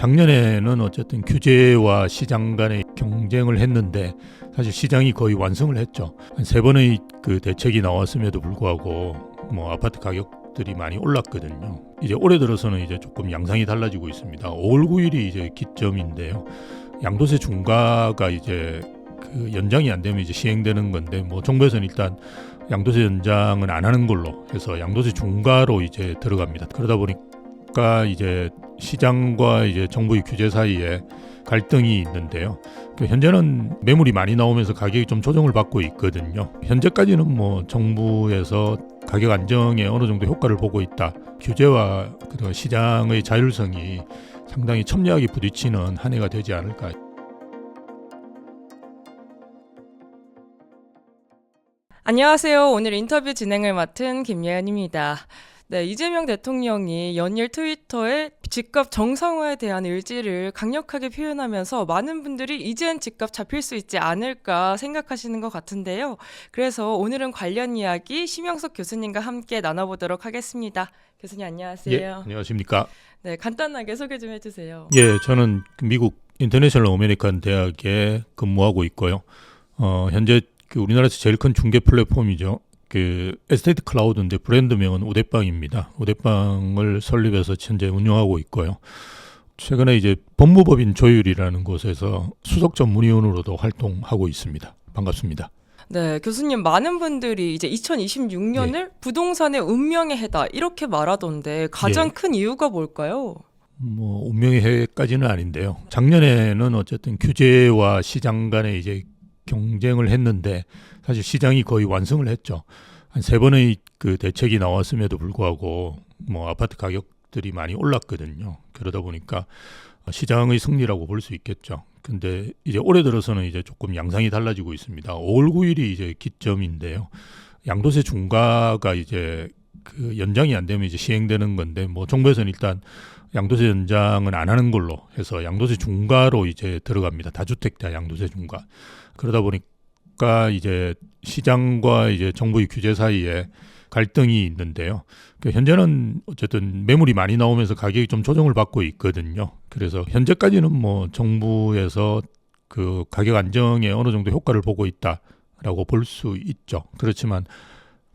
작년에는 어쨌든 규제와 시장 간의 경쟁을 했는데 사실 시장이 거의 완성을 했죠. 한 3번의 그 대책이 나왔음에도 불구하고 아파트 가격들이 많이 올랐거든요. 이제 올해 들어서는 이제 조금 양상이 달라지고 있습니다. 5월 9일이 이제 기점인데요. 양도세 중과가 이제 그 연장이 안 되면 이제 시행되는 건데 정부에서는 일단 양도세 연장은 안 하는 걸로 해서 양도세 중과로 이제 들어갑니다. 그러다 보니까 이제 시장과 이제 정부의 규제 사이에 갈등이 있는데요. 현재는 매물이 많이 나오면서 가격이 좀 조정을 받고 있거든요. 현재까지는 정부에서 가격 안정에 어느 정도 효과를 보고 있다. 규제와 시장의 자율성이 상당히 첨예하게 부딪히는 한 해가 되지 않을까. 안녕하세요. 오늘 인터뷰 진행을 맡은 김예은입니다. 네, 이재명 대통령이 연일 트위터에 집값 정상화에 대한 의지를 강력하게 표현하면서 많은 분들이 이젠 집값 잡힐 수 있지 않을까 생각하시는 것 같은데요. 그래서 오늘은 관련 이야기 심영석 교수님과 함께 나눠보도록 하겠습니다. 교수님 안녕하세요. 예, 안녕하십니까. 네, 간단하게 소개 좀 해주세요. 예, 저는 미국 인터내셔널 어메리칸 대학에 근무하고 있고요. 현재 우리나라에서 제일 큰 중개 플랫폼이죠. 에스테이트 클라우드인데 브랜드명은 우대빵입니다. 우대빵을 설립해서 현재 운영하고 있고요. 최근에 이제 법무법인 조율이라는 곳에서 수석 전문위원으로도 활동하고 있습니다. 반갑습니다. 네, 교수님 많은 분들이 이제 2026년을 부동산의 운명의 해다 이렇게 말하던데 가장 큰 이유가 뭘까요? 운명의 해까지는 아닌데요. 작년에는 어쨌든 규제와 시장 간의 이제 경쟁을 했는데 사실 시장이 거의 완성을 했죠. 한 3번의 그 대책이 나왔음에도 불구하고 아파트 가격들이 많이 올랐거든요. 그러다 보니까 시장의 승리라고 볼 수 있겠죠. 근데 이제 올해 들어서는 이제 조금 양상이 달라지고 있습니다. 5월 9일이 이제 기점인데요. 양도세 중과가 이제 그 연장이 안 되면 이제 시행되는 건데 정부에서는 일단 양도세 연장은 안 하는 걸로 해서 양도세 중과로 이제 들어갑니다. 다주택자 양도세 중과. 그러다 보니까 이제 시장과 이제 정부의 규제 사이에 갈등이 있는데요. 현재는 어쨌든 매물이 많이 나오면서 가격이 좀 조정을 받고 있거든요. 그래서 현재까지는 정부에서 그 가격 안정에 어느 정도 효과를 보고 있다라고 볼 수 있죠. 그렇지만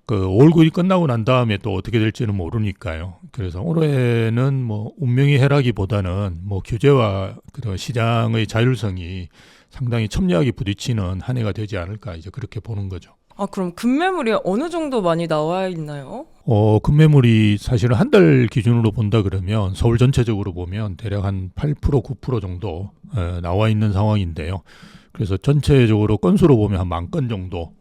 5월 9일 끝나고 난 다음에 또 어떻게 될지는 모르니까요. 그래서 올해는 운명의 해라기보다는 규제와 시장의 자율성이 상당히 첨예하게 부딪히는 한 해가 되지 않을까 이제 그렇게 보는 거죠. 그럼 급매물이 어느 정도 많이 나와 있나요? 급매물이 사실은 한 달 기준으로 본다 그러면 서울 전체적으로 보면 대략 한 8%, 9% 정도 나와 있는 상황인데요. 그래서 전체적으로 건수로 보면 한 10,000건 정도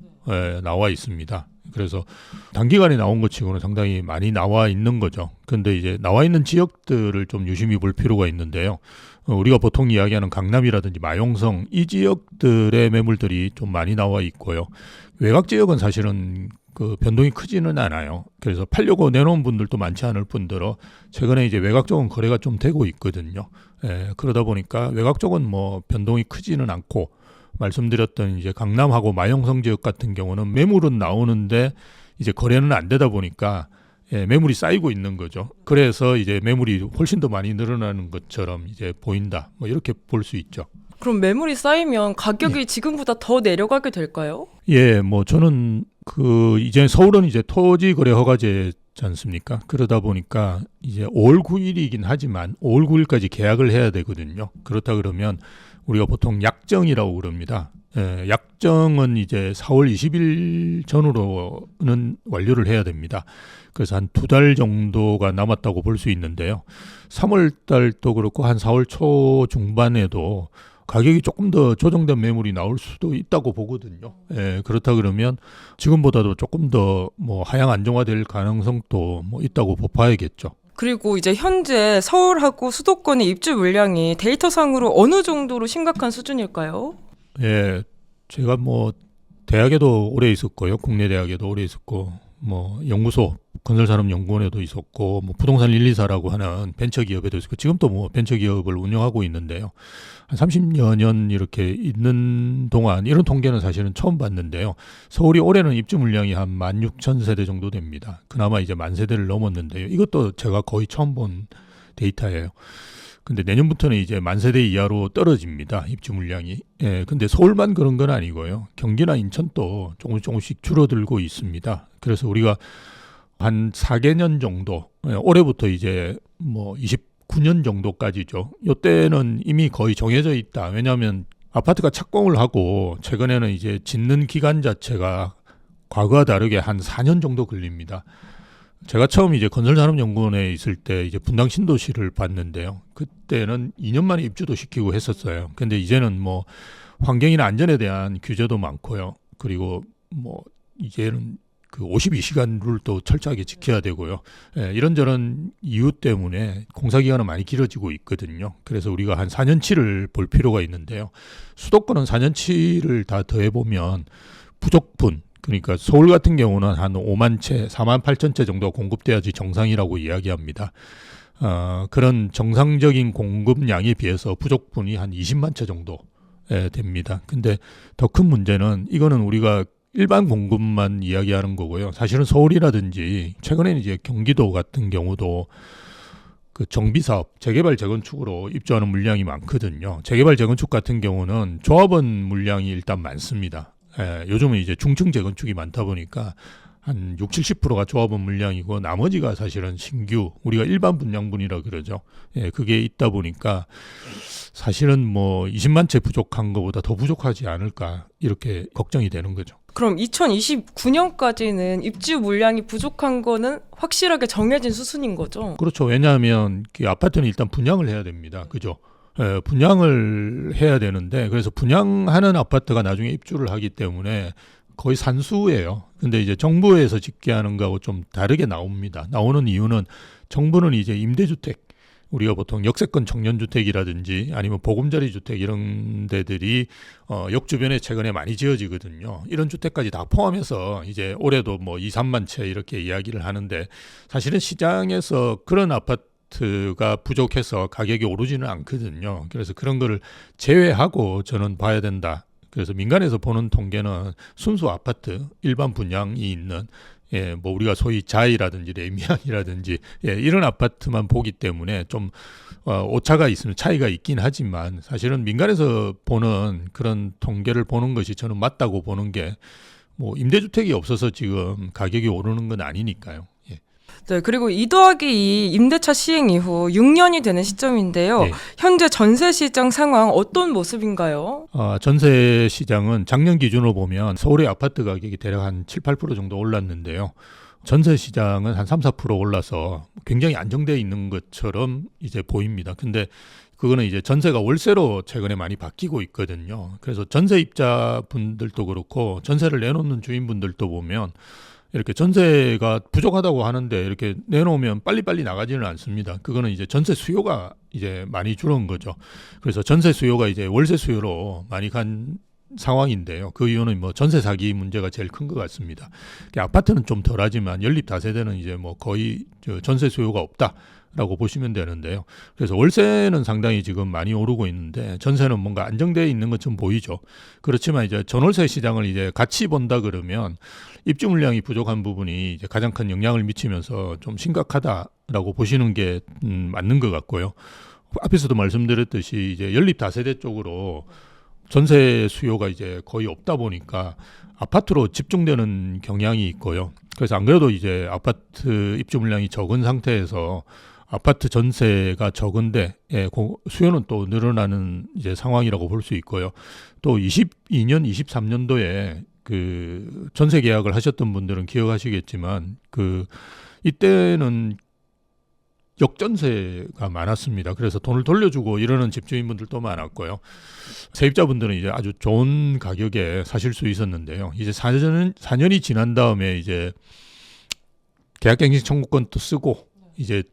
나와 있습니다. 그래서 단기간에 나온 것 치고는 상당히 많이 나와 있는 거죠. 근데 이제 나와 있는 지역들을 좀 유심히 볼 필요가 있는데요. 우리가 보통 이야기하는 강남이라든지 마용성 이 지역들의 매물들이 좀 많이 나와 있고요. 외곽 지역은 사실은 그 변동이 크지는 않아요. 그래서 팔려고 내놓은 분들도 많지 않을 뿐더러 최근에 이제 외곽 쪽은 거래가 좀 되고 있거든요. 그러다 보니까 외곽 쪽은 변동이 크지는 않고 말씀드렸던 이제 강남하고 마용성 지역 같은 경우는 매물은 나오는데 이제 거래는 안 되다 보니까 매물이 쌓이고 있는 거죠. 그래서 이제 매물이 훨씬 더 많이 늘어나는 것처럼 이제 보인다. 이렇게 볼 수 있죠. 그럼 매물이 쌓이면 가격이 지금보다 더 내려가게 될까요? 예, 저는 이제 서울은 이제 토지 거래 허가제지 않습니까? 그러다 보니까 이제 5월 9일이긴 하지만 5월 9일까지 계약을 해야 되거든요. 그렇다 그러면 우리가 보통 약정이라고 그럽니다. 약정은 이제 4월 20일 전후로는 완료를 해야 됩니다. 그래서 한 2달 정도가 남았다고 볼 수 있는데요. 3월 달도 그렇고 한 4월 초 중반에도 가격이 조금 더 조정된 매물이 나올 수도 있다고 보거든요. 그렇다 그러면 지금보다도 조금 더 하향 안정화될 가능성도 있다고 봐야겠죠. 그리고 이제 현재 서울하고 수도권의 입주 물량이 데이터상으로 어느 정도로 심각한 수준일까요? 예, 제가 대학에도 오래 있었고요. 국내 대학에도 오래 있었고 연구소 건설산업연구원에도 있었고 부동산 124라고 하는 벤처기업에도 있었고 지금 또 벤처기업을 운영하고 있는데요. 한 30여 년 이렇게 있는 동안 이런 통계는 사실은 처음 봤는데요. 서울이 올해는 입주 물량이 한 16,000세대 정도 됩니다. 그나마 이제 10,000세대를 넘었는데요. 이것도 제가 거의 처음 본 데이터예요. 근데 내년부터는 이제 10,000세대 이하로 떨어집니다. 입주 물량이. 예, 근데 서울만 그런 건 아니고요. 경기나 인천도 조금씩 줄어들고 있습니다. 그래서 우리가 한 4개년 정도, 올해부터 이제 뭐 29년 정도까지죠. 이때는 이미 거의 정해져 있다. 왜냐하면 아파트가 착공을 하고 최근에는 이제 짓는 기간 자체가 과거와 다르게 한 4년 정도 걸립니다. 제가 처음 이제 건설산업연구원에 있을 때 이제 분당 신도시를 봤는데요. 그때는 2년 만에 입주도 시키고 했었어요. 근데 이제는 뭐 환경이나 안전에 대한 규제도 많고요. 그리고 뭐 이제는 그 52시간 룰도 철저하게 지켜야 되고요. 예, 이런저런 이유 때문에 공사 기간은 많이 길어지고 있거든요. 그래서 우리가 한 4년치를 볼 필요가 있는데요. 수도권은 4년치를 다 더해보면 부족분, 그러니까 서울 같은 경우는 한 5만 채, 4만 8천 채 정도 공급돼야지 정상이라고 이야기합니다. 그런 정상적인 공급량에 비해서 부족분이 한 20만 채 정도 됩니다. 근데 더 큰 문제는 이거는 우리가 일반 공급만 이야기하는 거고요. 사실은 서울이라든지 최근에는 이제 경기도 같은 경우도 그 정비사업, 재개발 재건축으로 입주하는 물량이 많거든요. 재개발 재건축 같은 경우는 조합원 물량이 일단 많습니다. 요즘은 이제 중층 재건축이 많다 보니까 한 60, 70%가 조합원 물량이고 나머지가 사실은 신규, 우리가 일반 분양분이라 그러죠. 그게 있다 보니까 사실은 뭐 20만 채 부족한 것보다 더 부족하지 않을까 이렇게 걱정이 되는 거죠. 그럼 2029년까지는 입주 물량이 부족한 거는 확실하게 정해진 수순인 거죠? 그렇죠. 왜냐하면 그 아파트는 일단 분양을 해야 됩니다. 그죠? 분양을 해야 되는데 그래서 분양하는 아파트가 나중에 입주를 하기 때문에 거의 산수예요. 근데 이제 정부에서 짓게 하는 거하고 좀 다르게 나옵니다. 나오는 이유는 정부는 이제 임대주택, 우리가 보통 역세권 청년주택이라든지 아니면 보금자리 주택 이런 데들이 역 주변에 최근에 많이 지어지거든요. 이런 주택까지 다 포함해서 이제 올해도 뭐 2, 3만 채 이렇게 이야기를 하는데 사실은 시장에서 그런 아파트가 부족해서 가격이 오르지는 않거든요. 그래서 그런 거를 제외하고 저는 봐야 된다. 그래서 민간에서 보는 통계는 순수 아파트, 일반 분양이 있는 뭐 우리가 소위 자이라든지 레미안이라든지 이런 아파트만 보기 때문에 좀 오차가 있으면 차이가 있긴 하지만 사실은 민간에서 보는 그런 통계를 보는 것이 저는 맞다고 보는 게 뭐 임대주택이 없어서 지금 가격이 오르는 건 아니니까요. 네, 그리고 2+2 임대차 시행 이후 6년이 되는 시점인데요. 현재 전세 시장 상황 어떤 모습인가요? 전세 시장은 작년 기준으로 보면 서울의 아파트 가격이 대략 한 7, 8% 정도 올랐는데요. 전세 시장은 한 3, 4% 올라서 굉장히 안정되어 있는 것처럼 이제 보입니다. 근데 그거는 이제 전세가 월세로 최근에 많이 바뀌고 있거든요. 그래서 전세입자분들도 그렇고 전세를 내놓는 주인분들도 보면 이렇게 전세가 부족하다고 하는데 이렇게 내놓으면 빨리빨리 나가지는 않습니다. 그거는 이제 전세 수요가 이제 많이 줄은 거죠. 그래서 전세 수요가 이제 월세 수요로 많이 간 상황인데요. 그 이유는 뭐 전세 사기 문제가 제일 큰 것 같습니다. 아파트는 좀 덜하지만 연립 다세대는 이제 뭐 거의 전세 수요가 없다라고 보시면 되는데요. 그래서 월세는 상당히 지금 많이 오르고 있는데 전세는 뭔가 안정되어 있는 것처럼 보이죠. 그렇지만 이제 전월세 시장을 이제 같이 본다 그러면 입주 물량이 부족한 부분이 이제 가장 큰 영향을 미치면서 좀 심각하다라고 보시는 게 맞는 것 같고요. 앞에서도 말씀드렸듯이 이제 연립 다세대 쪽으로 전세 수요가 이제 거의 없다 보니까 아파트로 집중되는 경향이 있고요. 그래서 안 그래도 이제 아파트 입주 물량이 적은 상태에서 아파트 전세가 적은데 수요는 또 늘어나는 이제 상황이라고 볼 수 있고요. 또 22년, 23년도에 그 전세 계약을 하셨던 분들은 기억하시겠지만 그 이때는 역전세가 많았습니다. 그래서 돈을 돌려주고 이러는 집주인분들도 많았고요. 세입자분들은 이제 아주 좋은 가격에 사실 수 있었는데요. 이제 4년이 지난 다음에 이제 계약갱신 청구권도 쓰고 이제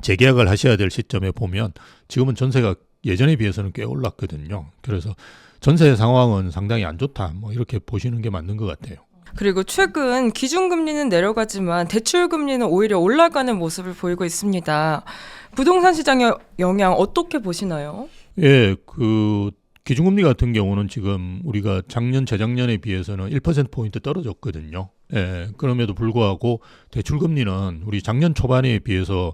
재계약을 하셔야 될 시점에 보면 지금은 전세가 예전에 비해서는 꽤 올랐거든요. 그래서 전세 상황은 상당히 안 좋다. 뭐 이렇게 보시는 게 맞는 것 같아요. 그리고 최근 기준금리는 내려가지만 대출금리는 오히려 올라가는 모습을 보이고 있습니다. 부동산 시장의 영향 어떻게 보시나요? 그 기준금리 같은 경우는 지금 우리가 작년, 재작년에 비해서는 1%포인트 떨어졌거든요. 그럼에도 불구하고 대출금리는 우리 작년 초반에 비해서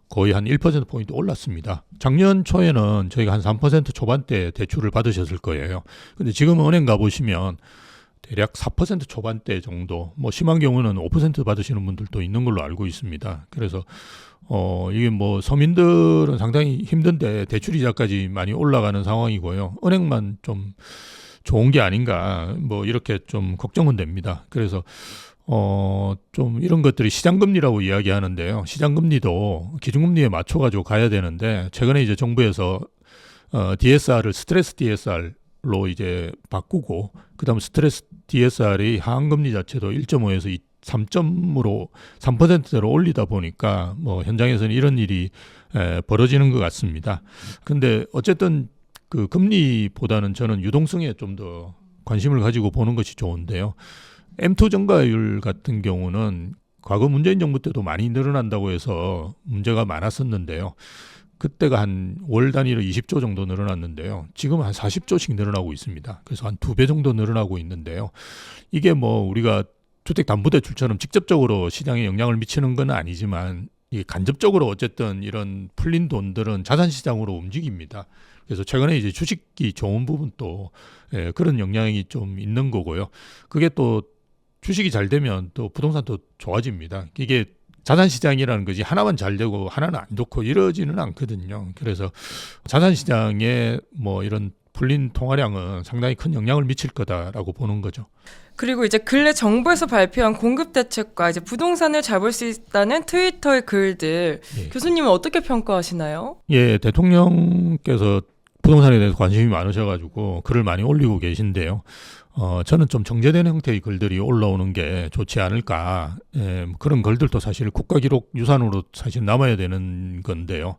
거의 한 1%포인트 올랐습니다. 작년 초에는 저희가 한 3% 초반대 대출을 받으셨을 거예요. 근데 지금 은행 가보시면 대략 4% 초반대 정도, 뭐 심한 경우는 5% 받으시는 분들도 있는 걸로 알고 있습니다. 그래서 이게 뭐 서민들은 상당히 힘든데 대출 이자까지 많이 올라가는 상황이고요. 은행만 좀 좋은 게 아닌가, 뭐 이렇게 좀 걱정은 됩니다. 그래서 좀 이런 것들이 시장금리라고 이야기하는데요. 시장금리도 기준금리에 맞춰가지고 가야 되는데, 최근에 이제 정부에서 DSR을 스트레스 DSR로 이제 바꾸고, 그다음 스트레스 DSR의 하한금리 자체도 1.5에서 3점으로 3%대로 올리다 보니까 뭐 현장에서는 이런 일이 벌어지는 것 같습니다. 근데 어쨌든 그 금리보다는 저는 유동성에 좀 더 관심을 가지고 보는 것이 좋은데요. M2 증가율 같은 경우는 과거 문재인 정부 때도 많이 늘어난다고 해서 문제가 많았었는데요. 그때가 한 월 단위로 20조 정도 늘어났는데요. 지금 한 40조씩 늘어나고 있습니다. 그래서 한 2배 정도 늘어나고 있는데요. 이게 뭐 우리가 주택담보대출처럼 직접적으로 시장에 영향을 미치는 건 아니지만, 이게 간접적으로 어쨌든 이런 풀린 돈들은 자산시장으로 움직입니다. 그래서 최근에 이제 주식이 좋은 부분도 그런 영향이 좀 있는 거고요. 그게 또 주식이 잘 되면 또 부동산도 좋아집니다. 이게 자산시장이라는 것이 하나만 잘 되고 하나는 안 좋고 이러지는 않거든요. 그래서 자산시장에 뭐 이런 풀린 통화량은 상당히 큰 영향을 미칠 거다라고 보는 거죠. 그리고 이제 근래 정부에서 발표한 공급 대책과 이제 부동산을 잡을 수 있다는 트위터의 글들, 예. 교수님은 어떻게 평가하시나요? 예, 대통령께서 부동산에 대해서 관심이 많으셔가지고 글을 많이 올리고 계신데요. 저는 좀 정제된 형태의 글들이 올라오는 게 좋지 않을까. 그런 글들도 사실 국가기록 유산으로 사실 남아야 되는 건데요.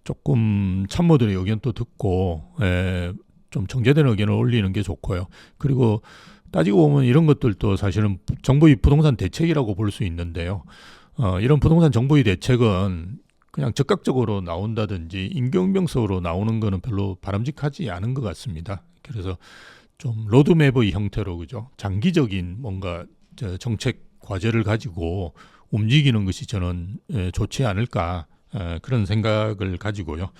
조금 참모들의 의견도 듣고 좀 정제된 의견을 올리는 게 좋고요. 그리고 따지고 보면 이런 것들도 사실은 정부의 부동산 대책이라고 볼 수 있는데요. 이런 부동산 정부의 대책은 그냥 즉각적으로 나온다든지 임경병석으로 나오는 거는 별로 바람직하지 않은 것 같습니다. 그래서 좀 로드맵의 형태로, 그죠? 장기적인 뭔가 정책 과제를 가지고 움직이는 것이 저는 좋지 않을까, 그런 생각을 가지고요.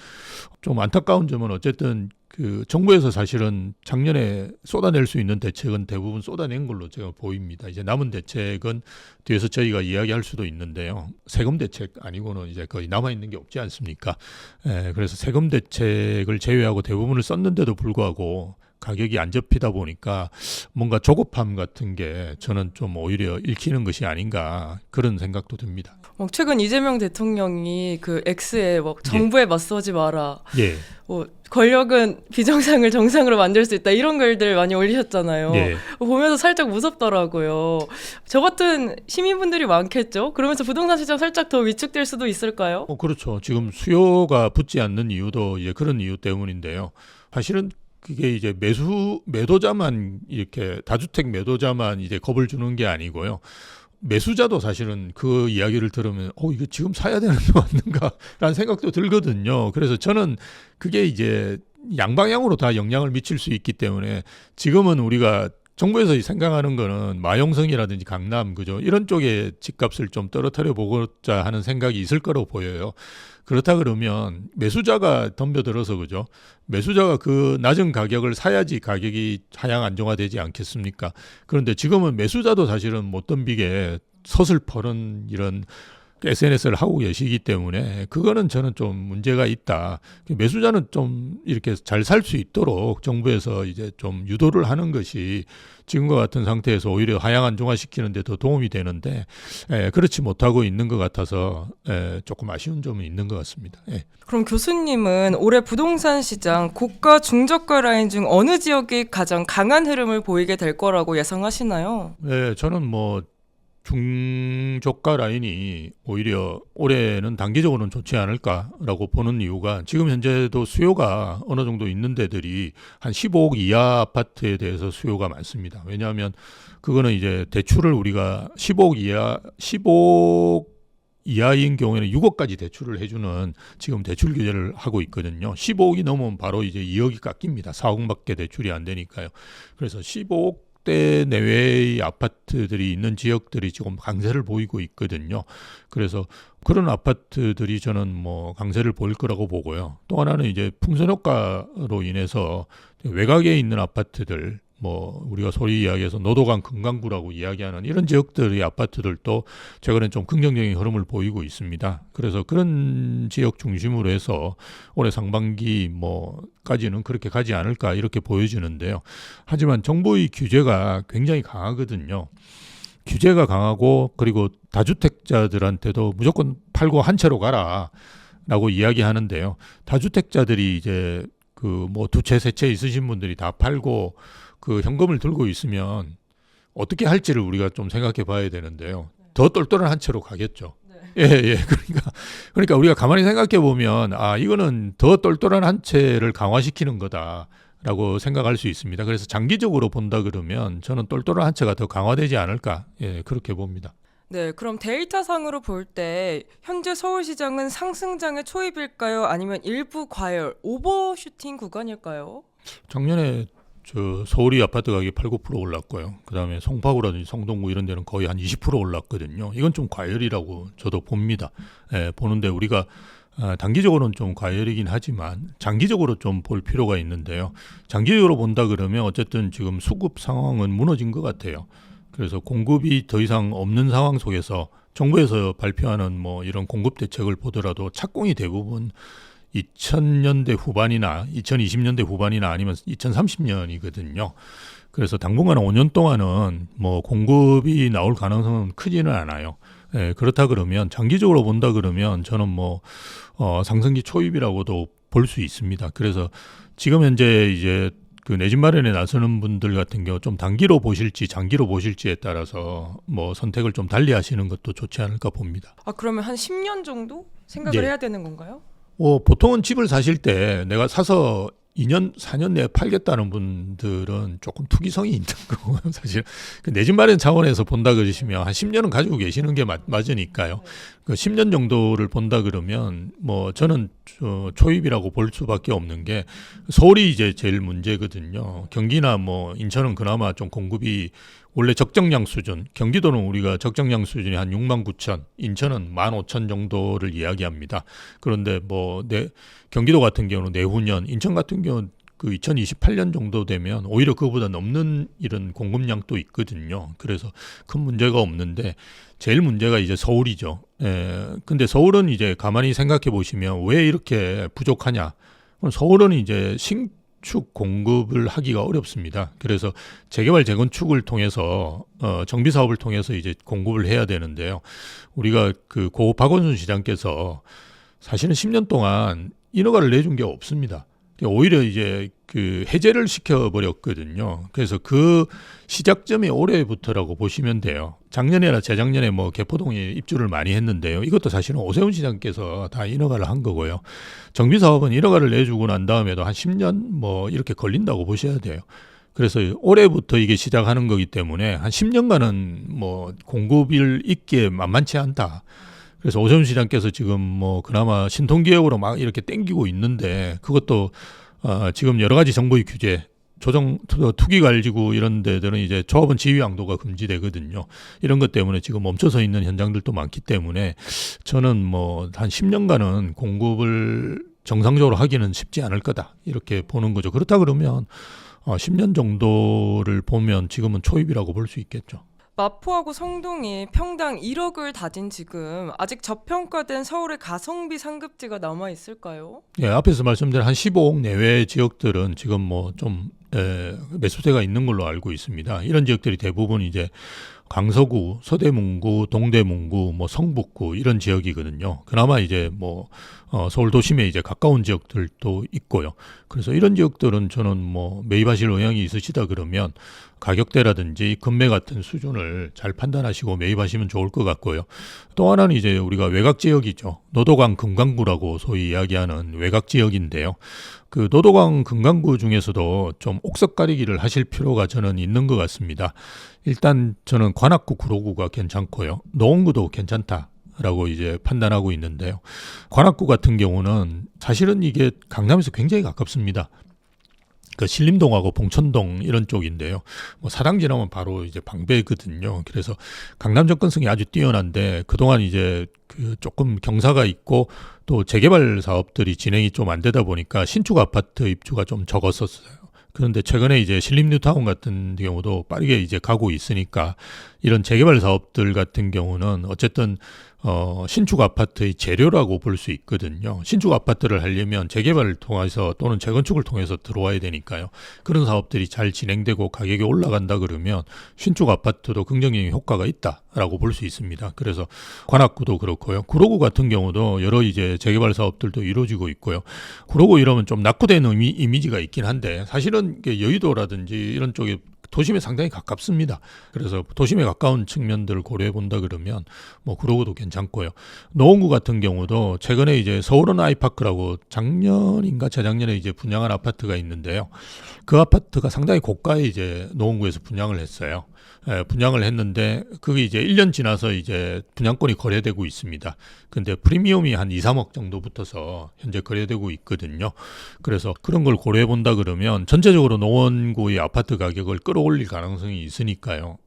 좀 안타까운 점은 어쨌든 그 정부에서 사실은 작년에 쏟아낼 수 있는 대책은 대부분 쏟아낸 걸로 제가 보입니다. 이제 남은 대책은 뒤에서 저희가 이야기할 수도 있는데요. 세금 대책 아니고는 이제 거의 남아 있는 게 없지 않습니까? 그래서 세금 대책을 제외하고 대부분을 썼는데도 불구하고 가격이 안 접히다 보니까 뭔가 조급함 같은 게 저는 좀 오히려 읽히는 것이 아닌가, 그런 생각도 듭니다. 최근 이재명 대통령이 그 X에 뭐 정부에 맞서지 마라. 예. 권력은 비정상을 정상으로 만들 수 있다. 이런 글들 많이 올리셨잖아요. 예. 보면서 살짝 무섭더라고요. 저 같은 시민분들이 많겠죠? 그러면서 부동산 시장 살짝 더 위축될 수도 있을까요? 그렇죠. 지금 수요가 붙지 않는 이유도 이제 그런 이유 때문인데요. 사실은 그게 이제 매도자만 이렇게 다주택 매도자만 이제 겁을 주는 게 아니고요. 매수자도 사실은 그 이야기를 들으면 이거 지금 사야 되는 거 맞는가라는 생각도 들거든요. 그래서 저는 그게 이제 양방향으로 다 영향을 미칠 수 있기 때문에 지금은 우리가 정부에서 생각하는 거는 마용성이라든지 강남, 그죠? 이런 쪽에 집값을 좀 떨어뜨려 보고자 하는 생각이 있을 거로 보여요. 그렇다 그러면 매수자가 덤벼들어서, 그죠? 매수자가 그 낮은 가격을 사야지 가격이 하향 안정화되지 않겠습니까? 그런데 지금은 매수자도 사실은 못 덤비게 서슬퍼런 이런 SNS를 하고 계시기 때문에 그거는 저는 좀 문제가 있다. 매수자는 좀 이렇게 잘 살 수 있도록 정부에서 이제 좀 유도를 하는 것이 지금과 같은 상태에서 오히려 하향 안정화시키는 데 더 도움이 되는데 그렇지 못하고 있는 것 같아서 조금 아쉬운 점은 있는 것 같습니다. 그럼 교수님은 올해 부동산 시장 고가 중저가 라인 중 어느 지역이 가장 강한 흐름을 보이게 될 거라고 예상하시나요? 네, 저는 뭐 중저가 라인이 오히려 올해는 단기적으로는 좋지 않을까라고 보는 이유가, 지금 현재도 수요가 어느 정도 있는 데들이 한 15억 이하 아파트에 대해서 수요가 많습니다. 왜냐하면 그거는 이제 대출을 우리가 15억 이하인 경우에는 6억까지 대출을 해주는 지금 대출 규제를 하고 있거든요. 15억이 넘으면 바로 이제 2억이 깎입니다. 4억밖에 대출이 안 되니까요. 그래서 15억 10억대 내외의 아파트들이 있는 지역들이 지금 강세를 보이고 있거든요. 그래서 그런 아파트들이 저는 뭐 강세를 보일 거라고 보고요. 또 하나는 이제 풍선 효과로 인해서 외곽에 있는 아파트들, 뭐 우리가 소위 이야기해서 노도강 금강구라고 이야기하는 이런 지역들의 아파트들도 최근에 좀 긍정적인 흐름을 보이고 있습니다. 그래서 그런 지역 중심으로 해서 올해 상반기 뭐까지는 그렇게 가지 않을까 이렇게 보여지는데요. 하지만 정부의 규제가 굉장히 강하거든요. 규제가 강하고 그리고 다주택자들한테도 무조건 팔고 한 채로 가라라고 이야기하는데요. 다주택자들이 이제 그 뭐 두 채, 세 채 있으신 분들이 다 팔고 그 현금을 들고 있으면 어떻게 할지를 우리가 좀 생각해 봐야 되는데요. 더 똘똘한 한 채로 가겠죠. 예, 예. 그러니까 우리가 가만히 생각해 보면 이거는 더 똘똘한 한 채를 강화시키는 거다라고 생각할 수 있습니다. 그래서 장기적으로 본다 그러면 저는 똘똘한 한 채가 더 강화되지 않을까 그렇게 봅니다. 네, 그럼 데이터상으로 볼 때 현재 서울시장은 상승장의 초입일까요? 아니면 일부 과열, 오버슈팅 구간일까요? 작년에 서울이 아파트 가격이 8, 9% 올랐고요. 그다음에 송파구라든지 성동구 이런 데는 거의 한 20% 올랐거든요. 이건 좀 과열이라고 저도 봅니다. 보는데 우리가 단기적으로는 좀 과열이긴 하지만 장기적으로 좀 볼 필요가 있는데요. 장기적으로 본다 그러면 어쨌든 지금 수급 상황은 무너진 것 같아요. 그래서 공급이 더 이상 없는 상황 속에서 정부에서 발표하는 뭐 이런 공급 대책을 보더라도 착공이 대부분 2000년대 후반이나 2020년대 후반이나 아니면 2030년이거든요. 그래서 당분간 5년 동안은 뭐 공급이 나올 가능성은 크지는 않아요. 그렇다 그러면 장기적으로 본다 그러면 저는 상승기 초입이라고도 볼 수 있습니다. 그래서 지금 현재 이제 그 내 집 마련에 나서는 분들 같은 경우 좀 단기로 보실지 장기로 보실지에 따라서 뭐 선택을 좀 달리 하시는 것도 좋지 않을까 봅니다. 그러면 한 10년 정도 생각을 해야 되는 건가요? 보통은 집을 사실 때 내가 사서 2년, 4년 내에 팔겠다는 분들은 조금 투기성이 있는 거고요. 사실 내 집 마련 차원에서 본다 그러시면 한 10년은 가지고 계시는 게 맞으니까요. 그 10년 정도를 본다 그러면 뭐 저는 초입이라고 볼 수밖에 없는 게 서울이 이제 제일 문제거든요. 경기나 뭐 인천은 그나마 좀 공급이 원래 적정량 수준, 경기도는 우리가 적정량 수준이 한 6만 9천, 인천은 1만 5천 정도를 이야기합니다. 그런데 경기도 같은 경우는 내후년, 인천 같은 경우는 그 2028년 정도 되면 오히려 그보다 넘는 이런 공급량도 있거든요. 그래서 큰 문제가 없는데 제일 문제가 이제 서울이죠. 근데 서울은 이제 가만히 생각해 보시면 왜 이렇게 부족하냐? 서울은 이제 신축 공급을 하기가 어렵습니다. 그래서 재개발 재건축을 통해서 정비 사업을 통해서 이제 공급을 해야 되는데요. 우리가 고 박원순 시장께서 사실은 10년 동안 인허가를 내준 게 없습니다. 오히려 이제 해제를 시켜버렸거든요. 그래서 그 시작점이 올해부터라고 보시면 돼요. 작년이나 재작년에 뭐 개포동에 입주를 많이 했는데요. 이것도 사실은 오세훈 시장께서 다 인허가를 한 거고요. 정비 사업은 인허가를 내주고 난 다음에도 한 10년 뭐 이렇게 걸린다고 보셔야 돼요. 그래서 올해부터 이게 시작하는 거기 때문에 한 10년간은 뭐 공급을 잇기 만만치 않다. 그래서 오세훈 시장께서 지금 뭐 그나마 신통기획으로 막 이렇게 땡기고 있는데 그것도 지금 여러 가지 정부의 규제, 투기갈지구 이런 데들은 이제 조합원 지위 양도가 금지되거든요. 이런 것 때문에 지금 멈춰서 있는 현장들도 많기 때문에 저는 뭐 한 10년간은 공급을 정상적으로 하기는 쉽지 않을 거다 이렇게 보는 거죠. 그렇다 그러면 10년 정도를 보면 지금은 초입이라고 볼 수 있겠죠. 마포하고 성동이 평당 1억을 다진 지금 아직 저평가된 서울의 가성비 상급지가 남아 있을까요? 예, 앞에서 말씀드린 한 15억 내외 지역들은 지금 뭐 좀 매수세가 있는 걸로 알고 있습니다. 이런 지역들이 대부분 이제 강서구, 서대문구, 동대문구, 뭐 성북구 이런 지역이거든요. 그나마 이제 뭐 서울 도심에 이제 가까운 지역들도 있고요. 그래서 이런 지역들은 저는 뭐 매입하실 의향이 있으시다 그러면 가격대라든지 금매 같은 수준을 잘 판단하시고 매입하시면 좋을 것 같고요. 또 하나는 이제 우리가 외곽 지역이죠. 노도강 금강구라고 소위 이야기하는 외곽 지역인데요. 그 노도강 금강구 중에서도 좀 옥석 가리기를 하실 필요가 저는 있는 것 같습니다. 일단 저는 관악구, 구로구가 괜찮고요. 노원구도 괜찮다라고 이제 판단하고 있는데요. 관악구 같은 경우는 사실은 이게 강남에서 굉장히 가깝습니다. 그 신림동하고 봉천동 이런 쪽인데요. 뭐 사당 지나면 바로 이제 방배거든요. 그래서 강남 접근성이 아주 뛰어난데 그동안 이제 그 조금 경사가 있고 또 재개발 사업들이 진행이 좀 안 되다 보니까 신축 아파트 입주가 좀 적었었어요. 그런데 최근에 이제 신림뉴타운 같은 경우도 빠르게 이제 가고 있으니까 이런 재개발 사업들 같은 경우는 어쨌든 신축 아파트의 재료라고 볼 수 있거든요. 신축 아파트를 하려면 재개발을 통해서 또는 재건축을 통해서 들어와야 되니까요. 그런 사업들이 잘 진행되고 가격이 올라간다 그러면 신축 아파트도 긍정적인 효과가 있다라고 볼 수 있습니다. 그래서 관악구도 그렇고요. 구로구 같은 경우도 여러 이제 재개발 사업들도 이루어지고 있고요. 구로구 이러면 좀 낙후된 이미지가 있긴 한데 사실은 여의도라든지 이런 쪽에 도심에 상당히 가깝습니다. 그래서 도심에 가까운 측면들을 고려해 본다 그러면 뭐 구로구도 괜찮고요. 노원구 같은 경우도 최근에 이제 서울원 아이파크라고 작년인가 재작년에 이제 분양한 아파트가 있는데요. 그 아파트가 상당히 고가에 이제 노원구에서 분양을 했어요. 분양을 했는데 그게 이제 1년 지나서 이제 분양권이 거래되고 있습니다. 근데 프리미엄이 한 2, 3억 정도 붙어서 현재 거래되고 있거든요. 그래서 그런 걸 고려해 본다 그러면 전체적으로 노원구의 아파트 가격을 끌어올릴 가능성이 있으니까요.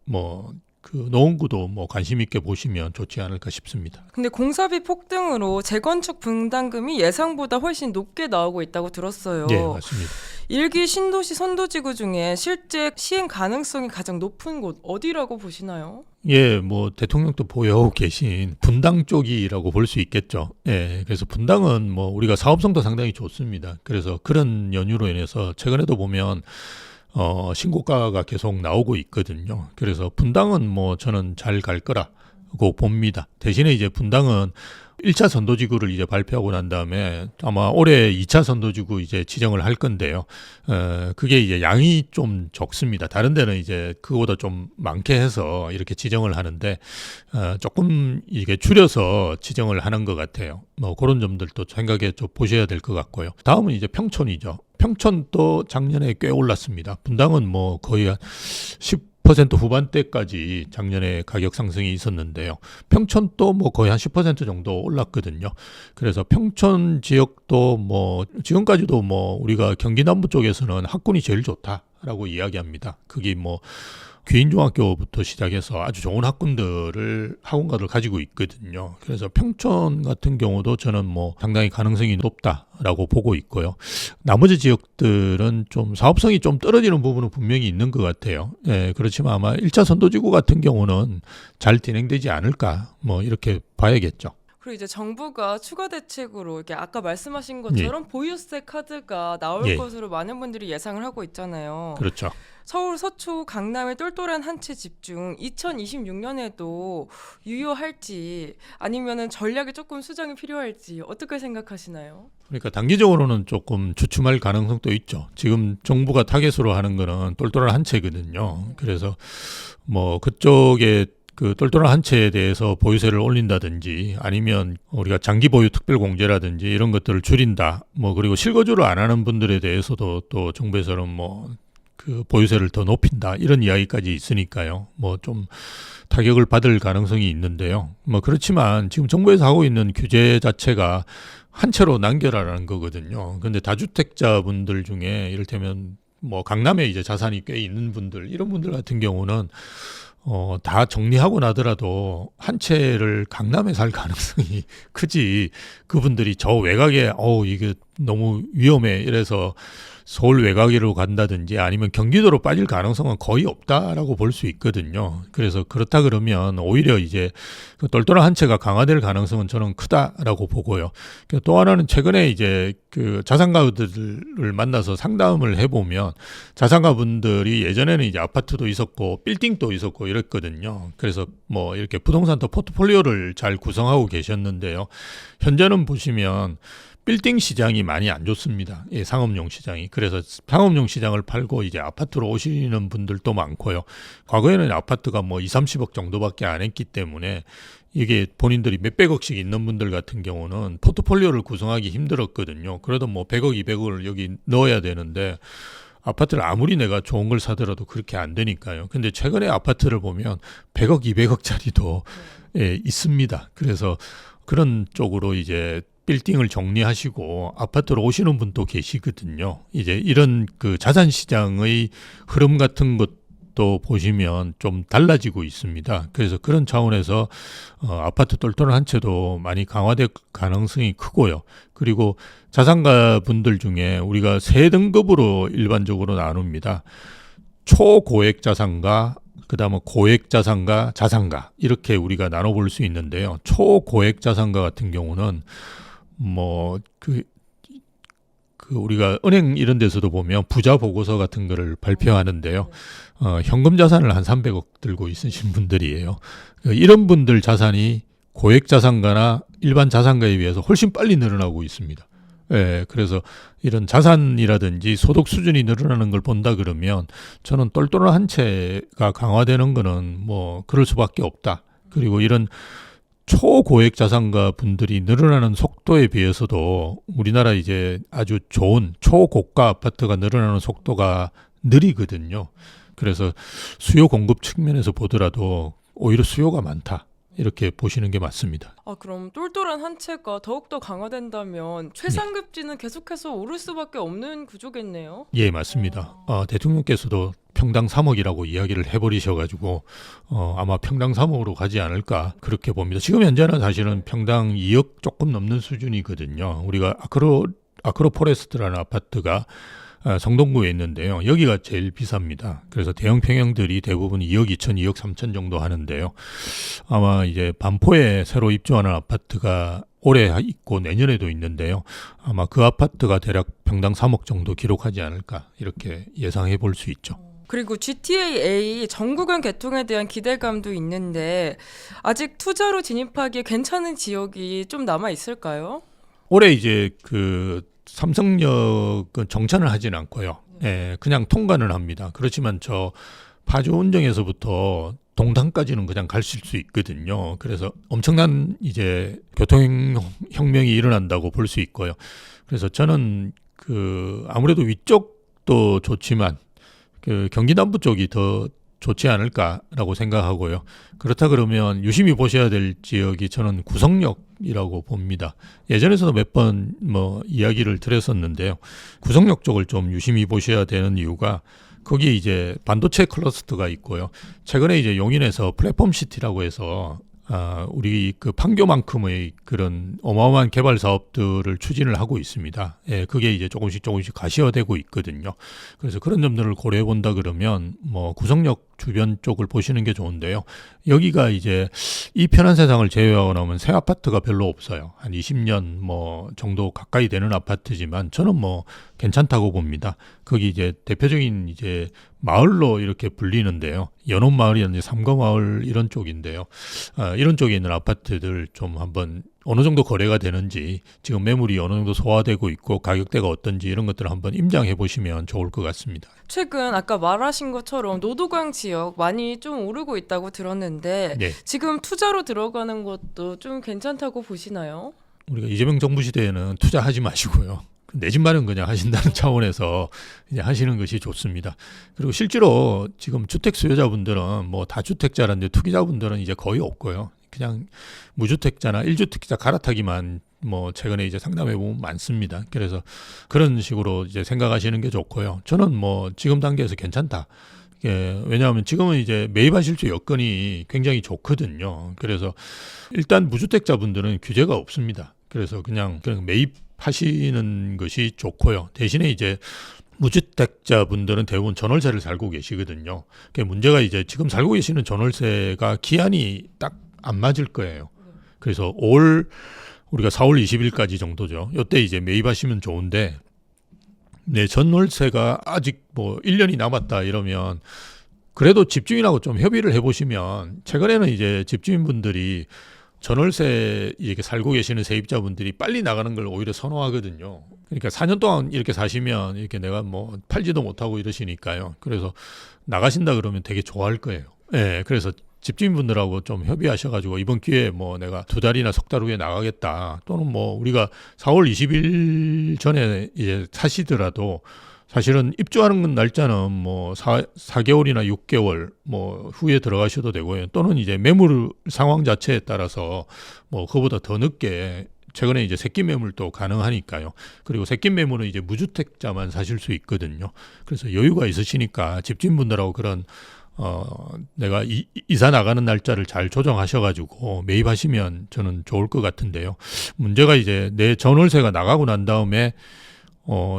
그 노원구도 뭐 관심 있게 보시면 좋지 않을까 싶습니다. 근데 공사비 폭등으로 재건축 분담금이 예상보다 훨씬 높게 나오고 있다고 들었어요. 네, 맞습니다. 1기 신도시 선도지구 중에 실제 시행 가능성이 가장 높은 곳 어디라고 보시나요? 예, 뭐 대통령도 보여오고 계신 분당 쪽이라고 볼 수 있겠죠. 예, 그래서 분당은 뭐 우리가 사업성도 상당히 좋습니다. 그래서 그런 연유로 인해서 최근에도 보면 신고가가 계속 나오고 있거든요. 그래서 분당은 뭐 저는 잘 갈 거라고 봅니다. 대신에 이제 분당은 1차 선도지구를 이제 발표하고 난 다음에 아마 올해 2차 선도지구 이제 지정을 할 건데요. 그게 이제 양이 좀 적습니다. 다른 데는 이제 그거보다 좀 많게 해서 이렇게 지정을 하는데 조금 이게 줄여서 지정을 하는 것 같아요. 뭐 그런 점들도 생각해 좀 보셔야 될 것 같고요. 다음은 이제 평촌이죠. 평촌도 작년에 꽤 올랐습니다. 분당은 뭐 거의 한 10% 후반대까지 작년에 가격 상승이 있었는데요. 평촌도 뭐 거의 한 10% 정도 올랐거든요. 그래서 평촌 지역도 뭐 지금까지도 뭐 우리가 경기 남부 쪽에서는 학군이 제일 좋다라고 이야기합니다. 그게 뭐 귀인중학교부터 시작해서 아주 좋은 학군들을 가지고 있거든요. 그래서 평촌 같은 경우도 저는 뭐 상당히 가능성이 높다라고 보고 있고요. 나머지 지역들은 좀 사업성이 좀 떨어지는 부분은 분명히 있는 것 같아요. 예, 그렇지만 아마 1차 선도지구 같은 경우는 잘 진행되지 않을까 뭐 이렇게 봐야겠죠. 그리고 이제 정부가 추가 대책으로 이렇게 아까 말씀하신 것처럼 보유세 카드가 나올 것으로 많은 분들이 예상을 하고 있잖아요. 그렇죠. 서울 서초 강남의 똘똘한 한 채 집중 2026년에도 유효할지 아니면은 전략이 조금 수정이 필요할지 어떻게 생각하시나요? 그러니까 단기적으로는 조금 주춤할 가능성도 있죠. 지금 정부가 타겟으로 하는 거는 똘똘한 한 채거든요. 그래서 뭐 그쪽에 그 똘똘한 한 채에 대해서 보유세를 올린다든지 아니면 우리가 장기 보유 특별 공제라든지 이런 것들을 줄인다. 뭐 그리고 실거주를 안 하는 분들에 대해서도 또 정부에서는 뭐 그 보유세를 더 높인다. 이런 이야기까지 있으니까요. 뭐 좀 타격을 받을 가능성이 있는데요. 뭐 그렇지만 지금 정부에서 하고 있는 규제 자체가 한 채로 남겨라라는 거거든요. 근데 다주택자분들 중에 이를테면 뭐 강남에 이제 자산이 꽤 있는 분들 이런 분들 같은 경우는 다 정리하고 나더라도 한 채를 강남에 살 가능성이 크지 그분들이 저 외곽에 이게 너무 위험해 이래서 서울 외곽으로 간다든지 아니면 경기도로 빠질 가능성은 거의 없다라고 볼 수 있거든요. 그래서 그렇다 그러면 오히려 이제 그 똘똘한 한 채가 강화될 가능성은 저는 크다라고 보고요. 또 하나는 최근에 이제 그 자산가들을 만나서 상담을 해보면 자산가분들이 예전에는 이제 아파트도 있었고 빌딩도 있었고 이랬거든요. 그래서 뭐 이렇게 부동산 더 포트폴리오를 잘 구성하고 계셨는데요. 현재는 보시면 빌딩 시장이 많이 안 좋습니다. 예, 상업용 시장이. 그래서 상업용 시장을 팔고 이제 아파트로 오시는 분들도 많고요. 과거에는 아파트가 뭐 2, 30억 정도밖에 안 했기 때문에 이게 본인들이 몇백억씩 있는 분들 같은 경우는 포트폴리오를 구성하기 힘들었거든요. 그래도 뭐 100억, 200억을 여기 넣어야 되는데 아파트를 아무리 내가 좋은 걸 사더라도 그렇게 안 되니까요. 근데 최근에 아파트를 보면 100억, 200억짜리도 예, 있습니다. 그래서 그런 쪽으로 이제 빌딩을 정리하시고 아파트로 오시는 분도 계시거든요. 이제 이런 그 자산 시장의 흐름 같은 것도 보시면 좀 달라지고 있습니다. 그래서 그런 차원에서 아파트 똘똘한 한 채도 많이 강화될 가능성이 크고요. 그리고 자산가 분들 중에 우리가 세 등급으로 일반적으로 나눕니다. 초고액 자산가, 그다음에 고액 자산가, 자산가 이렇게 우리가 나눠볼 수 있는데요. 초고액 자산가 같은 경우는 뭐 우리가 은행 이런 데서도 보면 부자 보고서 같은 거를 발표하는데요. 현금 자산을 한 300억 들고 있으신 분들이에요. 이런 분들 자산이 고액 자산가나 일반 자산가에 비해서 훨씬 빨리 늘어나고 있습니다. 예, 그래서 이런 자산이라든지 소득 수준이 늘어나는 걸 본다 그러면 저는 똘똘한 한 채가 강화되는 거는 뭐 그럴 수밖에 없다. 그리고 이런 초고액 자산가 분들이 늘어나는 속도에 비해서도 우리나라 이제 아주 좋은 초고가 아파트가 늘어나는 속도가 느리거든요. 그래서 수요 공급 측면에서 보더라도 오히려 수요가 많다. 이렇게 보시는 게 맞습니다. 그럼 똘똘한 한 채가 더욱더 강화된다면 최상급지는 계속해서 오를 수밖에 없는 구조겠네요. 예, 맞습니다. 대통령께서도 평당 3억이라고 이야기를 해버리셔가지고 아마 평당 3억으로 가지 않을까 그렇게 봅니다. 지금 현재는 사실은 평당 2억 조금 넘는 수준이거든요. 우리가 아크로포레스트라는 아파트가 성동구에 있는데요. 여기가 제일 비쌉니다. 그래서 대형 평형들이 대부분 2억 2천, 2억 3천 정도 하는데요. 아마 이제 반포에 새로 입주하는 아파트가 올해 있고 내년에도 있는데요. 아마 그 아파트가 대략 평당 3억 정도 기록하지 않을까 이렇게 예상해 볼 수 있죠. 그리고 GTA 전국은 개통에 대한 기대감도 있는데 아직 투자로 진입하기에 괜찮은 지역이 좀 남아 있을까요? 올해 이제 그 삼성역은 정차는 하진 않고요. 예, 그냥 통과는 합니다. 그렇지만 저 파주 운정에서부터 동탄까지는 그냥 가실 수 있거든요. 그래서 엄청난 이제 교통혁명이 일어난다고 볼 수 있고요. 그래서 저는 그 아무래도 위쪽도 좋지만 그 경기 남부 쪽이 더 좋지 않을까라고 생각하고요. 그렇다 그러면 유심히 보셔야 될 지역이 저는 구성역이라고 봅니다. 예전에서도 몇 번 뭐 이야기를 드렸었는데요. 구성역 쪽을 좀 유심히 보셔야 되는 이유가 거기 이제 반도체 클러스터가 있고요. 최근에 이제 용인에서 플랫폼 시티라고 해서 우리 그 판교만큼의 그런 어마어마한 개발 사업들을 추진을 하고 있습니다. 예, 그게 이제 조금씩 가시화되고 있거든요. 그래서 그런 점들을 고려해 본다 그러면 뭐 구성역 주변 쪽을 보시는 게 좋은데요. 여기가 이제 이 편한 세상을 제외하고 나면 새 아파트가 별로 없어요. 한 20년 뭐 정도 가까이 되는 아파트지만 저는 뭐 괜찮다고 봅니다. 거기 이제 대표적인 이제 마을로 이렇게 불리는데요. 연옥마을이라든지 삼거마을 이런 쪽인데요. 이런 쪽에 있는 아파트들 좀 한번 어느 정도 거래가 되는지 지금 매물이 어느 정도 소화되고 있고 가격대가 어떤지 이런 것들을 한번 임장해 보시면 좋을 것 같습니다. 최근 아까 말하신 것처럼 노도강 지역 많이 좀 오르고 있다고 들었는데 네. 지금 투자로 들어가는 것도 좀 괜찮다고 보시나요? 우리가 이재명 정부 시대에는 투자하지 마시고요. 내 집 마련 그냥 하신다는 차원에서 이제 하시는 것이 좋습니다. 그리고 실제로 지금 주택 수요자분들은 뭐 다주택자라는데 투기자분들은 이제 거의 없고요. 그냥 무주택자나 1주택자 갈아타기만 뭐 최근에 이제 상담해 보면 많습니다. 그래서 그런 식으로 이제 생각하시는 게 좋고요. 저는 뭐 지금 단계에서 괜찮다. 왜냐하면 지금은 이제 매입하실 수 여건이 굉장히 좋거든요. 그래서 일단 무주택자분들은 규제가 없습니다. 그래서 그냥 매입하시는 것이 좋고요. 대신에 이제 무주택자분들은 대부분 전월세를 살고 계시거든요. 문제가 이제 지금 살고 계시는 전월세가 기한이 딱 안 맞을 거예요. 그래서 우리가 4월 20일까지 정도죠. 이때 이제 매입하시면 좋은데 내 전월세가 아직 뭐 1년이 남았다 이러면 그래도 집주인하고 좀 협의를 해보시면 최근에는 이제 집주인분들이 전월세 이렇게 살고 계시는 세입자분들이 빨리 나가는 걸 오히려 선호하거든요. 그러니까 4년 동안 이렇게 사시면 이렇게 내가 뭐 팔지도 못하고 이러시니까요. 그래서 나가신다 그러면 되게 좋아할 거예요. 네, 그래서 집주인분들하고 좀 협의하셔가지고 이번 기회에 뭐 내가 2달이나 석 달 후에 나가겠다. 또는 뭐 우리가 4월 20일 전에 이제 사시더라도 사실은 입주하는 건 날짜는 뭐 4개월이나 6개월 뭐 후에 들어가셔도 되고요. 또는 이제 매물 상황 자체에 따라서 뭐 그보다 더 늦게 최근에 이제 새끼 매물도 가능하니까요. 그리고 새끼 매물은 이제 무주택자만 사실 수 있거든요. 그래서 여유가 있으시니까 집주인분들하고 그런 내가 이사 나가는 날짜를 잘 조정하셔가지고 매입하시면 저는 좋을 것 같은데요. 문제가 이제 내 전월세가 나가고 난 다음에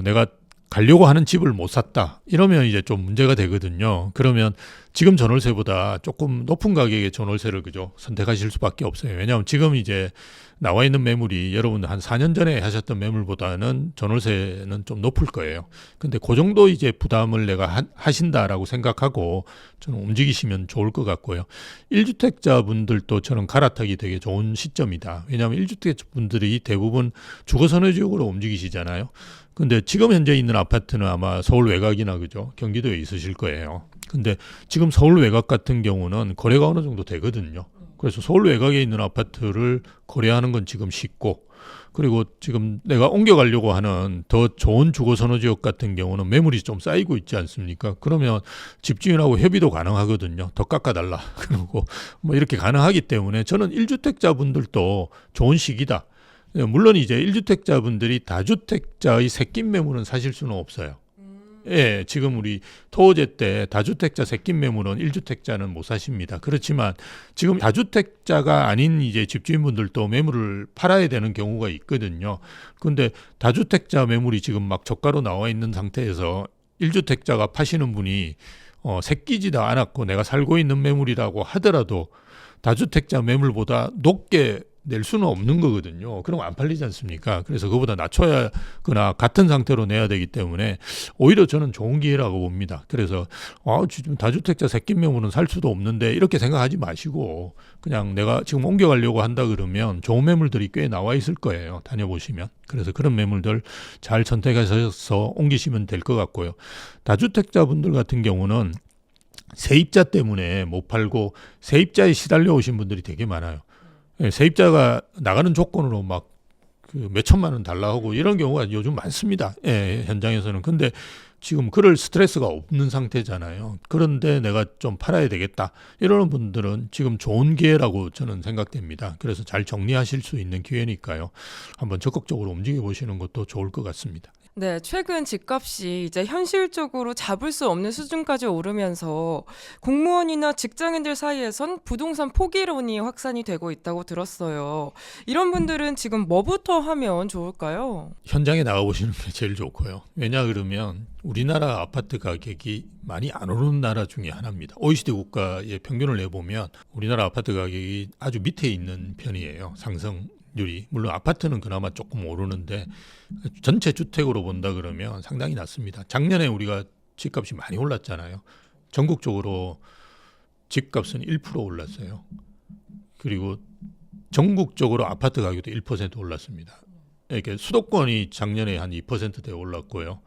내가 가려고 하는 집을 못 샀다. 이러면 이제 좀 문제가 되거든요. 그러면 지금 전월세보다 조금 높은 가격의 전월세를 그죠 선택하실 수밖에 없어요. 왜냐하면 지금 이제 나와 있는 매물이 여러분들 한 4년 전에 하셨던 매물보다는 전월세는 좀 높을 거예요. 근데 그 정도 이제 부담을 내가 하신다라고 생각하고 저는 움직이시면 좋을 것 같고요. 1주택자 분들도 저는 갈아타기 되게 좋은 시점이다. 왜냐하면 1주택자 분들이 대부분 주거선호 지역으로 움직이시잖아요. 근데 지금 현재 있는 아파트는 아마 서울 외곽이나 그죠 경기도에 있으실 거예요. 근데 지금 서울 외곽 같은 경우는 거래가 어느 정도 되거든요. 그래서 서울 외곽에 있는 아파트를 거래하는 건 지금 쉽고, 그리고 지금 내가 옮겨가려고 하는 더 좋은 주거선호 지역 같은 경우는 매물이 좀 쌓이고 있지 않습니까? 그러면 집주인하고 협의도 가능하거든요. 더 깎아달라. 그리고 뭐 이렇게 가능하기 때문에 저는 1주택자 분들도 좋은 시기다. 물론 이제 1주택자 분들이 다주택자의 새낀 매물은 사실 수는 없어요. 예, 지금 우리 토호제 때 다주택자 새낀 매물은 1주택자는 못 사십니다. 그렇지만 지금 다주택자가 아닌 이제 집주인분들도 매물을 팔아야 되는 경우가 있거든요. 근데 다주택자 매물이 지금 막 저가로 나와 있는 상태에서 1주택자가 파시는 분이 새끼지도 않았고 내가 살고 있는 매물이라고 하더라도 다주택자 매물보다 높게 낼 수는 없는 거거든요. 그럼 안 팔리지 않습니까? 그래서 그보다 낮춰야 거나 같은 상태로 내야 되기 때문에 오히려 저는 좋은 기회라고 봅니다. 그래서 지금 다주택자 새끼 매물은 살 수도 없는데 이렇게 생각하지 마시고 그냥 내가 지금 옮겨가려고 한다 그러면 좋은 매물들이 꽤 나와 있을 거예요. 다녀보시면. 그래서 그런 매물들 잘 선택하셔서 옮기시면 될 것 같고요. 다주택자분들 같은 경우는 세입자 때문에 못 팔고 세입자에 시달려 오신 분들이 되게 많아요. 세입자가 나가는 조건으로 막 그 몇천만 원 달라 하고 이런 경우가 요즘 많습니다. 현장에서는. 근데 지금 그럴 스트레스가 없는 상태잖아요. 그런데 내가 좀 팔아야 되겠다. 이러는 분들은 지금 좋은 기회라고 저는 생각됩니다. 그래서 잘 정리하실 수 있는 기회니까요. 한번 적극적으로 움직여 보시는 것도 좋을 것 같습니다. 네, 최근 집값이 이제 현실적으로 잡을 수 없는 수준까지 오르면서 공무원이나 직장인들 사이에선 부동산 포기론이 확산이 되고 있다고 들었어요. 이런 분들은 지금 뭐부터 하면 좋을까요? 현장에 나가보시는 게 제일 좋고요. 왜냐 그러면 우리나라 아파트 가격이 많이 안 오르는 나라 중에 하나입니다. OECD 국가의 평균을 내보면 우리나라 아파트 가격이 아주 밑에 있는 편이에요. 상승률이. 물론 아파트는 그나마 조금 오르는데 전체 주택으로 본다 그러면 상당히 낮습니다. 작년에 우리가 집값이 많이 올랐잖아요. 전국적으로 집값은 1% 올랐어요. 그리고 전국적으로 아파트 가격도 1% 올랐습니다. 이렇게 수도권이 작년에 한 2%대 올랐고요.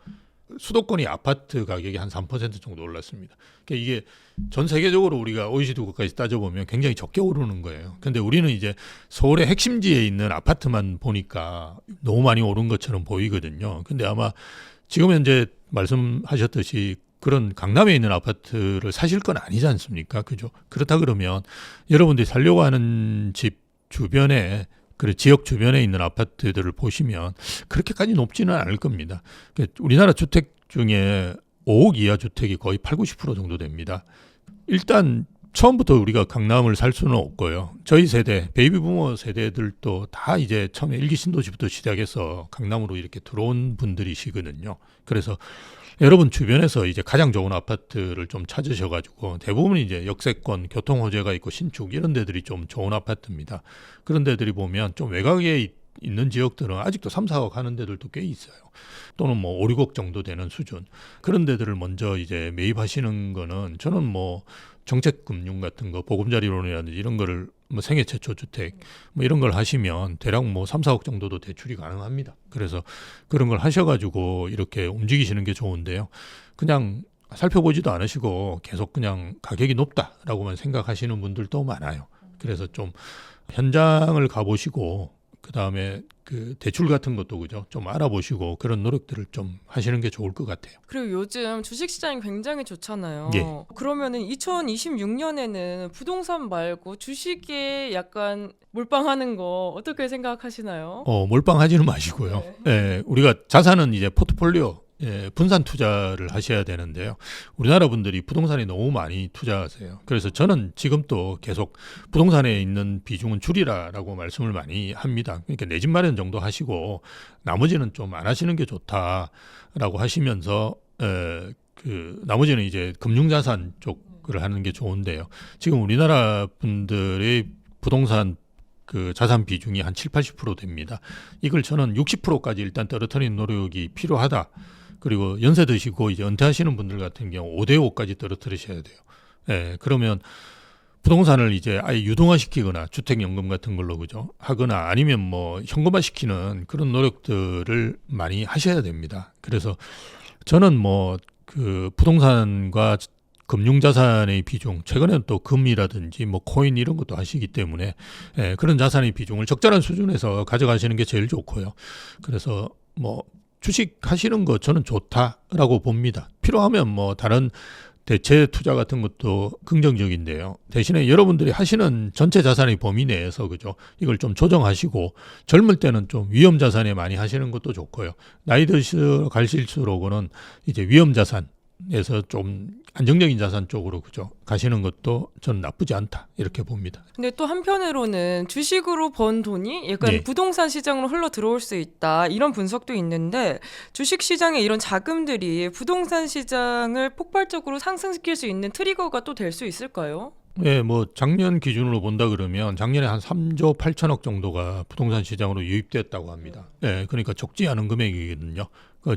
수도권이 아파트 가격이 한 3% 정도 올랐습니다. 그러니까 이게 전 세계적으로 우리가 OECD 국가에서 따져보면 굉장히 적게 오르는 거예요. 근데 우리는 이제 서울의 핵심지에 있는 아파트만 보니까 너무 많이 오른 것처럼 보이거든요. 근데 아마 지금 현재 말씀하셨듯이 그런 강남에 있는 아파트를 사실 건 아니지 않습니까? 그죠? 그렇다 그러면 여러분들이 살려고 하는 집 주변에 그 지역 주변에 있는 아파트들을 보시면 그렇게까지 높지는 않을 겁니다. 우리나라 주택 중에 5억 이하 주택이 거의 80-90% 정도 됩니다. 일단 처음부터 우리가 강남을 살 수는 없고요. 저희 세대, 베이비 부머 세대들도 다 이제 처음에 일기 신도시부터 시작해서 강남으로 이렇게 들어온 분들이시거든요. 그래서 여러분 주변에서 이제 가장 좋은 아파트를 좀 찾으셔가지고 대부분 이제 역세권, 교통 호재가 있고 신축 이런 데들이 좀 좋은 아파트입니다. 그런 데들이 보면 좀 외곽에 있는 지역들은 아직도 3, 4억 하는 데들도 꽤 있어요. 또는 뭐 5, 6억 정도 되는 수준. 그런 데들을 먼저 이제 매입하시는 거는 저는 뭐 정책금융 같은 거, 보금자리론이라든지 이런 거를 뭐 생애 최초 주택 뭐 이런 걸 하시면 대략 뭐 3, 4억 정도도 대출이 가능합니다. 그래서 그런 걸 하셔가지고 이렇게 움직이시는 게 좋은데요. 그냥 살펴보지도 않으시고 계속 그냥 가격이 높다라고만 생각하시는 분들도 많아요. 그래서 좀 현장을 가보시고 그다음에 그 대출 같은 것도 그죠? 좀 알아보시고 그런 노력들을 좀 하시는 게 좋을 것 같아요. 그리고 요즘 주식시장이 굉장히 좋잖아요. 예. 그러면은 2026년에는 부동산 말고 주식에 약간 몰빵하는 거 어떻게 생각하시나요? 몰빵하지는 마시고요. 우리가 자산은 이제 포트폴리오 분산 투자를 하셔야 되는데요. 우리나라 분들이 부동산에 너무 많이 투자하세요. 그래서 저는 지금 또 계속 부동산에 있는 비중은 줄이라라고 말씀을 많이 합니다. 그러니까 내 집 마련 정도 하시고 나머지는 좀 안 하시는 게 좋다라고 하시면서 그 나머지는 이제 금융자산 쪽을 하는 게 좋은데요. 지금 우리나라 분들의 부동산 그 자산 비중이 한 7, 80% 됩니다. 이걸 저는 60%까지 일단 떨어뜨리는 노력이 필요하다. 그리고 연세 드시고 이제 은퇴하시는 분들 같은 경우 5대5까지 떨어뜨리셔야 돼요. 그러면 부동산을 이제 아예 유동화시키거나 주택연금 같은 걸로 그죠 하거나 아니면 뭐 현금화시키는 그런 노력들을 많이 하셔야 됩니다. 그래서 저는 뭐 그 부동산과 금융자산의 비중, 최근에는 또 금이라든지 뭐 코인 이런 것도 하시기 때문에 그런 자산의 비중을 적절한 수준에서 가져가시는 게 제일 좋고요. 그래서 뭐 주식 하시는 거 저는 좋다라고 봅니다. 필요하면 뭐 다른 대체 투자 같은 것도 긍정적인데요. 대신에 여러분들이 하시는 전체 자산의 범위 내에서 그죠? 이걸 좀 조정하시고 젊을 때는 좀 위험 자산에 많이 하시는 것도 좋고요. 나이 드시러 가실수록은 이제 위험 자산에서 좀 안정적인 자산 쪽으로 그죠? 가시는 것도 저는 나쁘지 않다 이렇게 봅니다. 근데 또 한편으로는 주식으로 번 돈이 약간 부동산 시장으로 흘러 들어올 수 있다 이런 분석도 있는데 주식 시장의 이런 자금들이 부동산 시장을 폭발적으로 상승시킬 수 있는 트리거가 또 될 수 있을까요? 네, 뭐 작년 기준으로 본다 그러면 작년에 한 3조 8천억 정도가 부동산 시장으로 유입됐다고 합니다. 그러니까 적지 않은 금액이거든요.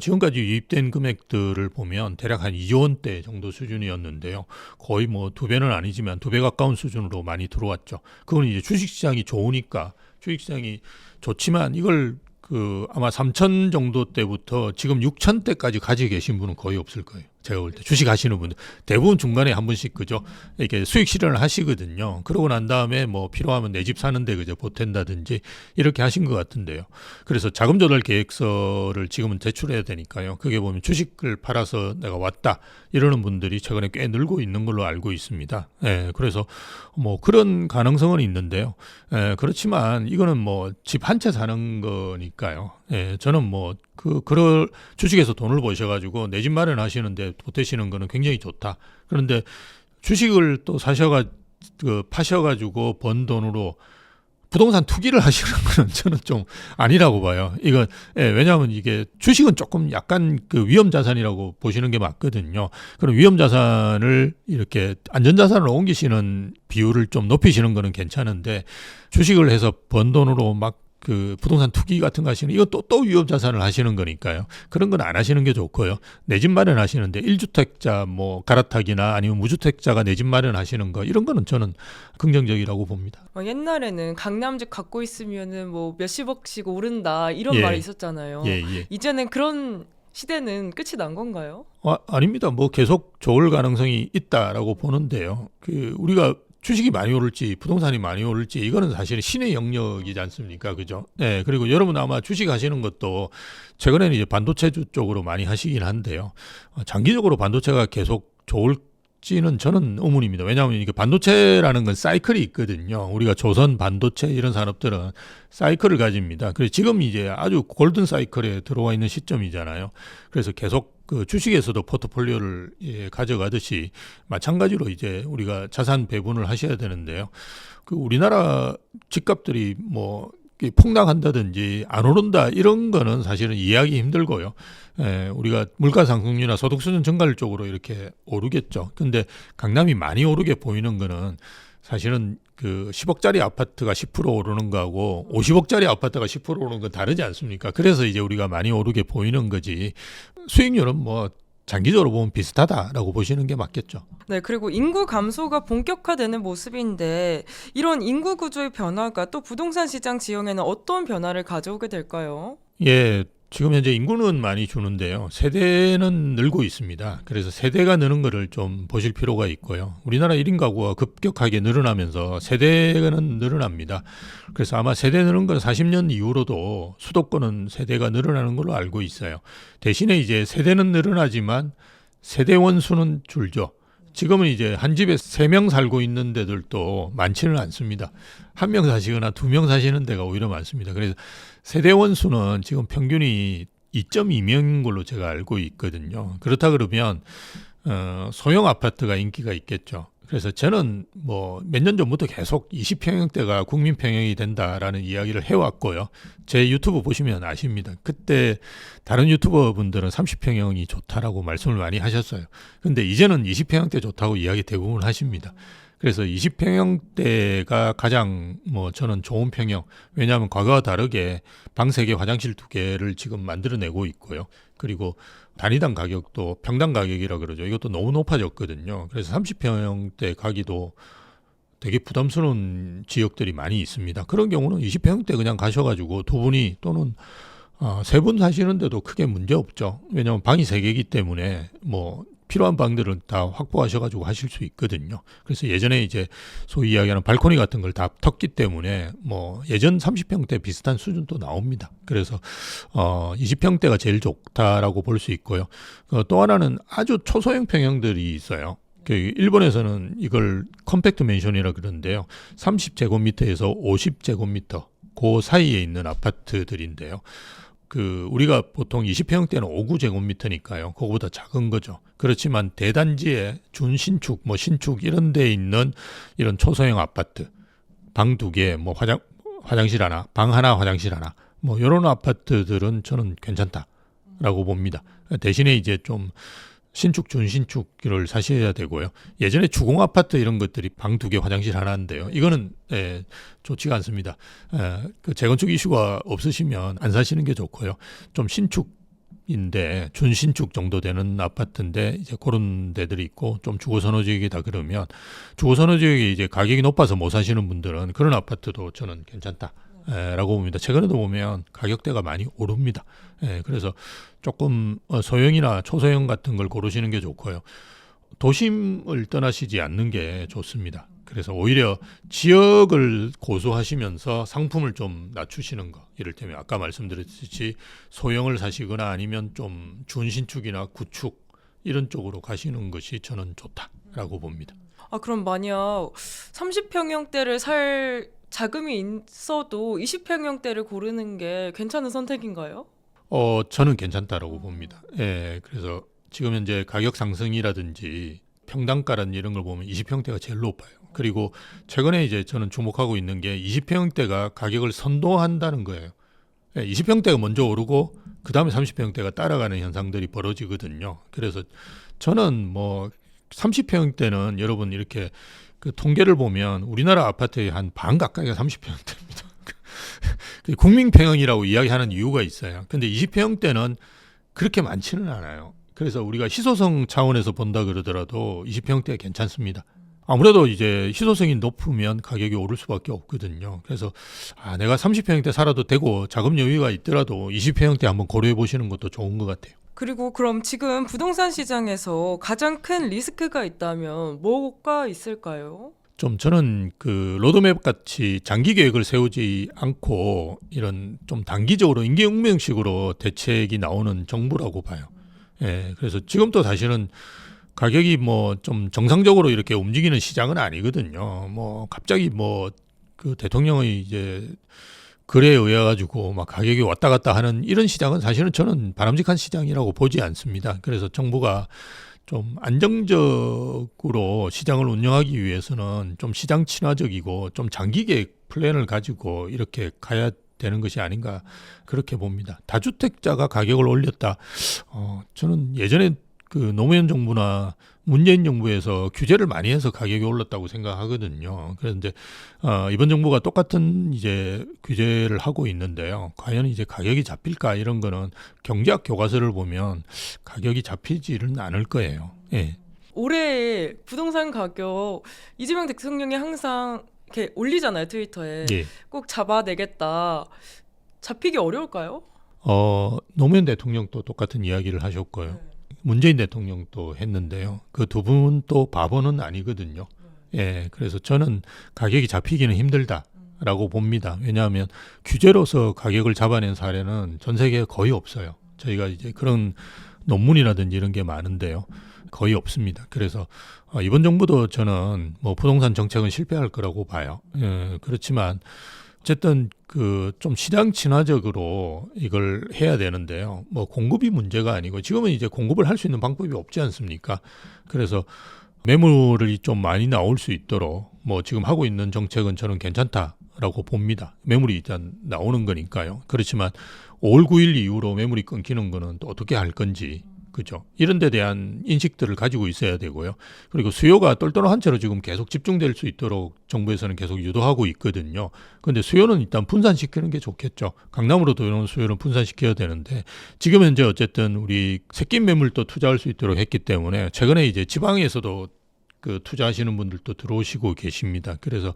지금까지 유입된 금액들을 보면 대략 한 2조 원대 정도 수준이었는데요. 거의 뭐 2배는 아니지만 2배 가까운 수준으로 많이 들어왔죠. 그건 이제 주식시장이 좋으니까 주식시장이 좋지만 이걸 그 아마 3천 정도 때부터 지금 6천 대까지 가지고 계신 분은 거의 없을 거예요. 제가 볼 때 주식 하시는 분들 대부분 중간에 한 번씩 그죠 이렇게 수익 실현을 하시거든요. 그러고 난 다음에 뭐 필요하면 내 집 사는데 그죠 보탠다든지 이렇게 하신 것 같은데요. 그래서 자금 조달 계획서를 지금은 제출해야 되니까요. 그게 보면 주식을 팔아서 내가 왔다 이러는 분들이 최근에 꽤 늘고 있는 걸로 알고 있습니다. 그래서 뭐 그런 가능성은 있는데요. 그렇지만 이거는 뭐 집 한 채 사는 거니까요. 저는 뭐 그럴 주식에서 돈을 버셔가지고 내 집 마련하시는데 보태시는 거는 굉장히 좋다. 그런데 주식을 또 파셔가지고 번 돈으로 부동산 투기를 하시는 거는 저는 좀 아니라고 봐요. 이건 왜냐하면 이게 주식은 조금 약간 그 위험 자산이라고 보시는 게 맞거든요. 그럼 위험 자산을 이렇게 안전 자산으로 옮기시는 비율을 좀 높이시는 거는 괜찮은데 주식을 해서 번 돈으로 막 그 부동산 투기 같은 거 하시는 이거 또 위험 자산을 하시는 거니까요. 그런 건 안 하시는 게 좋고요. 내 집 마련하시는데 1주택자 뭐 갈아타기나 아니면 무주택자가 내 집 마련하시는 거 이런 거는 저는 긍정적이라고 봅니다. 옛날에는 강남집 갖고 있으면은 뭐 몇십억씩 오른다 이런 말이 있었잖아요. 이제는 그런 시대는 끝이 난 건가요? 아닙니다. 뭐 계속 좋을 가능성이 있다라고 보는데요. 우리가 주식이 많이 오를지 부동산이 많이 오를지 이거는 사실 신의 영역이지 않습니까? 그죠? 그리고 여러분 아마 주식 하시는 것도 최근에는 이제 반도체 쪽으로 많이 하시긴 한데요. 장기적으로 반도체가 계속 좋을지는 저는 의문입니다. 왜냐하면 이게 반도체라는 건 사이클이 있거든요. 우리가 조선 반도체 이런 산업들은 사이클을 가집니다. 그래서 지금 이제 아주 골든 사이클에 들어와 있는 시점이잖아요. 그래서 계속 그 주식에서도 포트폴리오를 가져가듯이 마찬가지로 이제 우리가 자산 배분을 하셔야 되는데요. 그 우리나라 집값들이 뭐 폭락한다든지 안 오른다 이런 거는 사실은 이해하기 힘들고요. 우리가 물가 상승률이나 소득 수준 증가율 쪽으로 이렇게 오르겠죠. 근데 강남이 많이 오르게 보이는 거는 사실은 그 10억짜리 아파트가 10% 오르는 거하고 50억짜리 아파트가 10% 오르는 건 다르지 않습니까? 그래서 이제 우리가 많이 오르게 보이는 거지. 수익률은 뭐 장기적으로 보면 비슷하다라고 보시는 게 맞겠죠. 네, 그리고 인구 감소가 본격화되는 모습인데 이런 인구 구조의 변화가 또 부동산 시장 지형에는 어떤 변화를 가져오게 될까요? 지금 현재 인구는 많이 주는데요. 세대는 늘고 있습니다. 그래서 세대가 느는 거를 좀 보실 필요가 있고요. 우리나라 1인 가구가 급격하게 늘어나면서 세대는 늘어납니다. 그래서 아마 세대 느는 건 40년 이후로도 수도권은 세대가 늘어나는 걸로 알고 있어요. 대신에 이제 세대는 늘어나지만 세대원 수는 줄죠. 지금은 이제 한 집에 3명 살고 있는 데들도 많지는 않습니다. 1명 사시거나 2명 사시는 데가 오히려 많습니다. 그래서 세대원 수는 지금 평균이 2.2명인 걸로 제가 알고 있거든요. 그렇다 그러면 소형 아파트가 인기가 있겠죠. 그래서 저는 뭐 몇 년 전부터 계속 20평형대가 국민평형이 된다라는 이야기를 해왔고요. 제 유튜브 보시면 아십니다. 그때 다른 유튜버 분들은 30평형이 좋다라고 말씀을 많이 하셨어요. 근데 이제는 20평형대 좋다고 이야기 대부분 하십니다. 그래서 20평형대가 가장 뭐 저는 좋은 평형. 왜냐하면 과거와 다르게 방 3개, 화장실 2개를 지금 만들어내고 있고요. 그리고 단위당 가격도 평당 가격이라 그러죠. 이것도 너무 높아졌거든요. 그래서 30평형대 가기도 되게 부담스러운 지역들이 많이 있습니다. 그런 경우는 20평형대 그냥 가셔가지고 두 분이 또는 세 분 사시는데도 크게 문제 없죠. 왜냐하면 방이 3개이기 때문에 뭐 필요한 방들은 다 확보하셔가지고 하실 수 있거든요. 그래서 예전에 이제 소위 이야기하는 발코니 같은 걸 다 텄기 때문에 뭐 예전 30평대 비슷한 수준도 나옵니다. 그래서 20평대가 제일 좋다라고 볼 수 있고요. 또 하나는 아주 초소형 평형들이 있어요. 일본에서는 이걸 컴팩트 맨션이라 그러는데요. 30제곱미터에서 50제곱미터 그 사이에 있는 아파트들인데요. 우리가 보통 20평대는 5구제곱미터니까요. 그거보다 작은 거죠. 그렇지만 대단지에 준신축, 뭐 신축 이런 데 있는 이런 초소형 아파트, 방 2개, 뭐 화장실 하나, 방 하나, 화장실 하나, 뭐 이런 아파트들은 저는 괜찮다라고 봅니다. 대신에 이제 좀 신축, 준신축을 사셔야 되고요. 예전에 주공 아파트 이런 것들이 방 2개, 화장실 하나인데요. 이거는 좋지가 않습니다. 그 재건축 이슈가 없으시면 안 사시는 게 좋고요. 좀 신축인데 준신축 정도 되는 아파트인데 이제 그런 데들이 있고 좀 주거선호 지역이다 그러면 주거선호 지역이 이제 가격이 높아서 못 사시는 분들은 그런 아파트도 저는 괜찮다. 라고 봅니다. 최근에도 보면 가격대가 많이 오릅니다. 그래서 조금 소형이나 초소형 같은 걸 고르시는 게 좋고요. 도심을 떠나시지 않는 게 좋습니다. 그래서 오히려 지역을 고수하시면서 상품을 좀 낮추시는 거. 이를테면 아까 말씀드렸듯이 소형을 사시거나 아니면 좀 준신축이나 구축 이런 쪽으로 가시는 것이 저는 좋다라고 봅니다. 그럼 만약 30평형대를 살 자금이 있어도 20평형대를 고르는 게 괜찮은 선택인가요? 저는 괜찮다라고 봅니다. 그래서 지금 현재 가격 상승이라든지 평당가라는 이런 걸 보면 20평대가 제일 높아요. 그리고 최근에 이제 저는 주목하고 있는 게 20평대가 가격을 선도한다는 거예요. 20평대가 먼저 오르고 그 다음에 30평대가 따라가는 현상들이 벌어지거든요. 그래서 저는 뭐 30평대는 여러분 이렇게 그 통계를 보면 우리나라 아파트의 한 반 가까이가 30평대입니다. 국민평형이라고 이야기하는 이유가 있어요. 근데 20평대는 그렇게 많지는 않아요. 그래서 우리가 희소성 차원에서 본다 그러더라도 20평대 괜찮습니다. 아무래도 이제 희소성이 높으면 가격이 오를 수밖에 없거든요. 그래서 내가 30평대 살아도 되고 자금 여유가 있더라도 20평대 한번 고려해 보시는 것도 좋은 것 같아요. 그리고 그럼 지금 부동산 시장에서 가장 큰 리스크가 있다면 뭐가 있을까요? 좀 저는 그 로드맵 같이 장기 계획을 세우지 않고 이런 좀 단기적으로 임기응명식으로 대책이 나오는 정부라고 봐요. 그래서 지금도 사실은 가격이 뭐 좀 정상적으로 이렇게 움직이는 시장은 아니거든요. 뭐 갑자기 뭐 그 대통령의 이제 글에 의해 가지고 막 가격이 왔다 갔다 하는 이런 시장은 사실은 저는 바람직한 시장이라고 보지 않습니다. 그래서 정부가 좀 안정적으로 시장을 운영하기 위해서는 좀 시장 친화적이고 좀 장기 계획 플랜을 가지고 이렇게 가야 되는 것이 아닌가 그렇게 봅니다. 다주택자가 가격을 올렸다. 저는 예전에 그 노무현 정부나 문재인 정부에서 규제를 많이 해서 가격이 올랐다고 생각하거든요. 그런데 이번 정부가 똑같은 이제 규제를 하고 있는데요. 과연 이제 가격이 잡힐까 이런 거는 경제학 교과서를 보면 가격이 잡히지는 않을 거예요. 올해 부동산 가격 이재명 대통령이 항상 이렇게 올리잖아요, 트위터에. 꼭 잡아내겠다. 잡히기 어려울까요? 노무현 대통령도 똑같은 이야기를 하셨고요. 문재인 대통령도 했는데요. 그 두 분 또 바보는 아니거든요. 예, 그래서 저는 가격이 잡히기는 힘들다라고 봅니다. 왜냐하면 규제로서 가격을 잡아낸 사례는 전 세계에 거의 없어요. 저희가 이제 그런 논문이라든지 이런 게 많은데요. 거의 없습니다. 그래서 이번 정부도 저는 뭐 부동산 정책은 실패할 거라고 봐요. 예, 그렇지만 어쨌든 그 좀 시장 친화적으로 이걸 해야 되는데요. 뭐 공급이 문제가 아니고 지금은 이제 공급을 할 수 있는 방법이 없지 않습니까? 그래서 매물이 좀 많이 나올 수 있도록 뭐 지금 하고 있는 정책은 저는 괜찮다라고 봅니다. 매물이 일단 나오는 거니까요. 그렇지만 5월 9일 이후로 매물이 끊기는 거는 또 어떻게 할 건지, 그죠? 이런 데 대한 인식들을 가지고 있어야 되고요. 그리고 수요가 똘똘한 채로 지금 계속 집중될 수 있도록 정부에서는 계속 유도하고 있거든요. 그런데 수요는 일단 분산시키는 게 좋겠죠. 강남으로 들어오는 수요는 분산시켜야 되는데 지금 현재 어쨌든 우리 새낀 매물도 투자할 수 있도록 했기 때문에 최근에 이제 지방에서도 그 투자하시는 분들도 들어오시고 계십니다. 그래서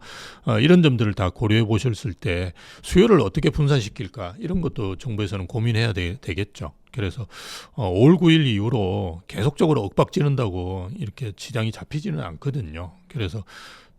이런 점들을 다 고려해 보셨을 때 수요를 어떻게 분산시킬까 이런 것도 정부에서는 고민해야 되겠죠. 그래서 5월 9일 이후로 계속적으로 엇박지른다고 이렇게 시장이 잡히지는 않거든요. 그래서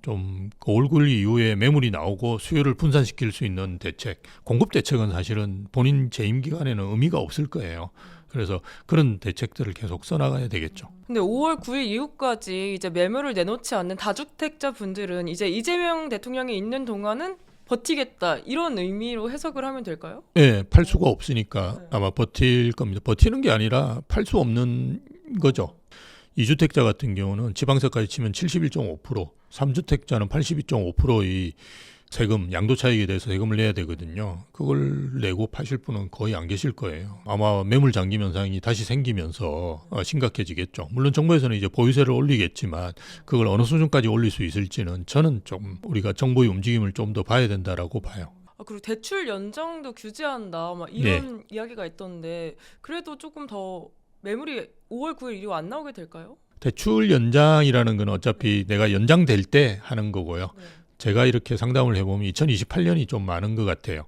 좀 5월 9일 이후에 매물이 나오고 수요를 분산시킬 수 있는 대책, 공급 대책은 사실은 본인 재임 기간에는 의미가 없을 거예요. 그래서 그런 대책들을 계속 써나가야 되겠죠. 근데 5월 9일 이후까지 이제 매물을 내놓지 않는 다주택자 분들은 이제 이재명 대통령이 있는 동안은 버티겠다 이런 의미로 해석을 하면 될까요? 네, 팔 수가 없으니까 아마 버틸 겁니다. 버티는 게 아니라 팔 수 없는 거죠. 2주택자 같은 경우는 지방세까지 치면 71.5%, 3주택자는 82.5%의 세금, 양도 차익에 대해서 세금을 내야 되거든요. 그걸 내고 파실 분은 거의 안 계실 거예요. 아마 매물 잠김 현상이 다시 생기면서 심각해지겠죠. 물론 정부에서는 이제 보유세를 올리겠지만 그걸 어느 수준까지 올릴 수 있을지는 저는 좀 우리가 정부의 움직임을 좀 더 봐야 된다라고 봐요. 그리고 대출 연장도 규제한다 막 이런 이야기가 있던데 그래도 조금 더 매물이 5월 9일 이후 안 나오게 될까요? 대출 연장이라는 건 어차피 내가 연장될 때 하는 거고요. 제가 이렇게 상담을 해보면 2028년이 좀 많은 것 같아요.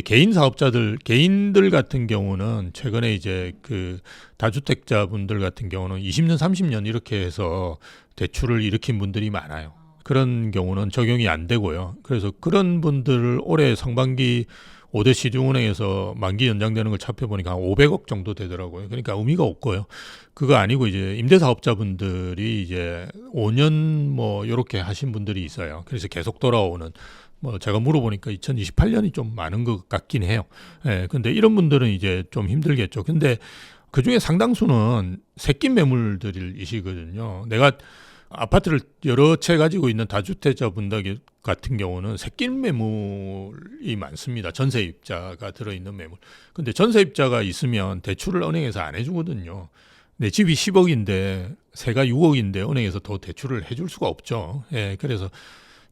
개인 사업자들, 개인들 같은 경우는 최근에 이제 그 다주택자 분들 같은 경우는 20년, 30년 이렇게 해서 대출을 일으킨 분들이 많아요. 그런 경우는 적용이 안 되고요. 그래서 그런 분들을 올해 상반기 5대 시중은행에서 만기 연장되는 걸 살펴보니까 한 500억 정도 되더라고요. 그러니까 의미가 없고요. 그거 아니고 이제 임대사업자분들이 이제 5년 뭐 이렇게 하신 분들이 있어요. 그래서 계속 돌아오는 뭐 제가 물어보니까 2028년이 좀 많은 것 같긴 해요. 예, 근데 이런 분들은 이제 좀 힘들겠죠. 근데 그 중에 상당수는 새낀 매물들이시거든요. 내가 아파트를 여러 채 가지고 있는 다주택자 분들 같은 경우는 새낀 매물이 많습니다. 전세입자가 들어있는 매물. 근데 전세입자가 있으면 대출을 은행에서 안 해주거든요. 내 집이 10억인데 세가 6억인데 은행에서 더 대출을 해줄 수가 없죠. 예, 그래서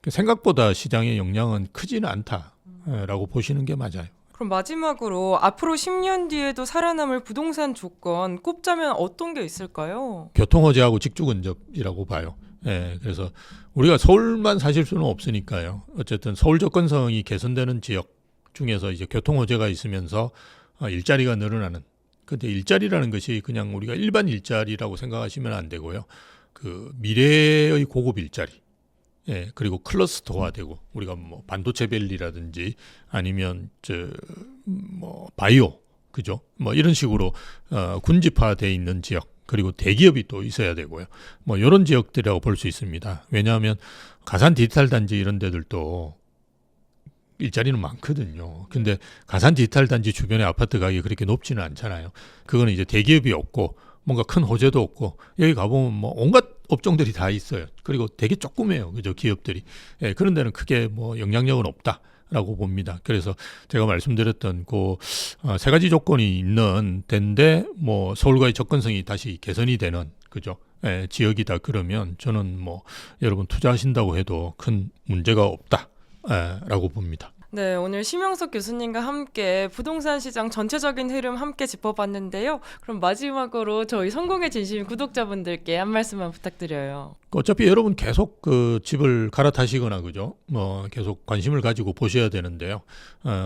생각보다 시장의 영향은 크지는 않다라고 보시는 게 맞아요. 그럼 마지막으로 앞으로 10년 뒤에도 살아남을 부동산 조건 꼽자면 어떤 게 있을까요? 교통호재하고 직주근접이라고 봐요. 예, 그래서 우리가 서울만 사실 수는 없으니까요. 어쨌든 서울 접근성이 개선되는 지역 중에서 이제 교통호재가 있으면서 일자리가 늘어나는. 근데 일자리라는 것이 그냥 우리가 일반 일자리라고 생각하시면 안 되고요. 그 미래의 고급 일자리. 예, 그리고 클러스터화되고 우리가 뭐 반도체밸리라든지 아니면 뭐 바이오, 그죠? 뭐 이런 식으로 군집화돼 있는 지역 그리고 대기업이 또 있어야 되고요. 뭐 이런 지역들이라고 볼 수 있습니다. 왜냐하면 가산 디지털 단지 이런 데들도 일자리는 많거든요. 근데 가산 디지털 단지 주변의 아파트 가격이 그렇게 높지는 않잖아요. 그거는 이제 대기업이 없고 뭔가 큰 호재도 없고 여기 가보면 뭐 온갖 업종들이 다 있어요. 그리고 되게 조그매요. 그죠? 기업들이. 예, 그런 데는 크게 뭐 영향력은 없다라고 봅니다. 그래서 제가 말씀드렸던 그 세 가지 조건이 있는 데인데 뭐 서울과의 접근성이 다시 개선이 되는 그죠? 예, 지역이다 그러면 저는 뭐 여러분 투자하신다고 해도 큰 문제가 없다라고 봅니다. 네, 오늘 심영석 교수님과 함께 부동산 시장 전체적인 흐름 함께 짚어봤는데요. 그럼 마지막으로 저희 성공의 진심 구독자분들께 한 말씀만 부탁드려요. 어차피 여러분 계속 그 집을 갈아타시거나 그죠? 뭐 계속 관심을 가지고 보셔야 되는데요.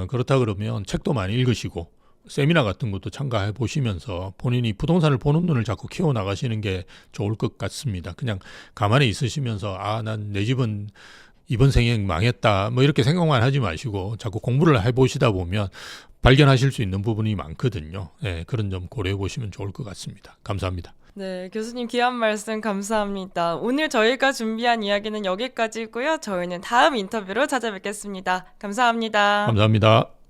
그렇다 그러면 책도 많이 읽으시고 세미나 같은 것도 참가해 보시면서 본인이 부동산을 보는 눈을 자꾸 키워 나가시는 게 좋을 것 같습니다. 그냥 가만히 있으시면서 난 내 집은 이번 생에 망했다 뭐 이렇게 생각만 하지 마시고 자꾸 공부를 해보시다 보면 발견하실 수 있는 부분이 많거든요. 네, 그런 점 고려해 보시면 좋을 것 같습니다. 감사합니다. 네, 교수님 귀한 말씀 감사합니다. 오늘 저희가 준비한 이야기는 여기까지고요. 저희는 다음 인터뷰로 찾아뵙겠습니다. 감사합니다. 감사합니다.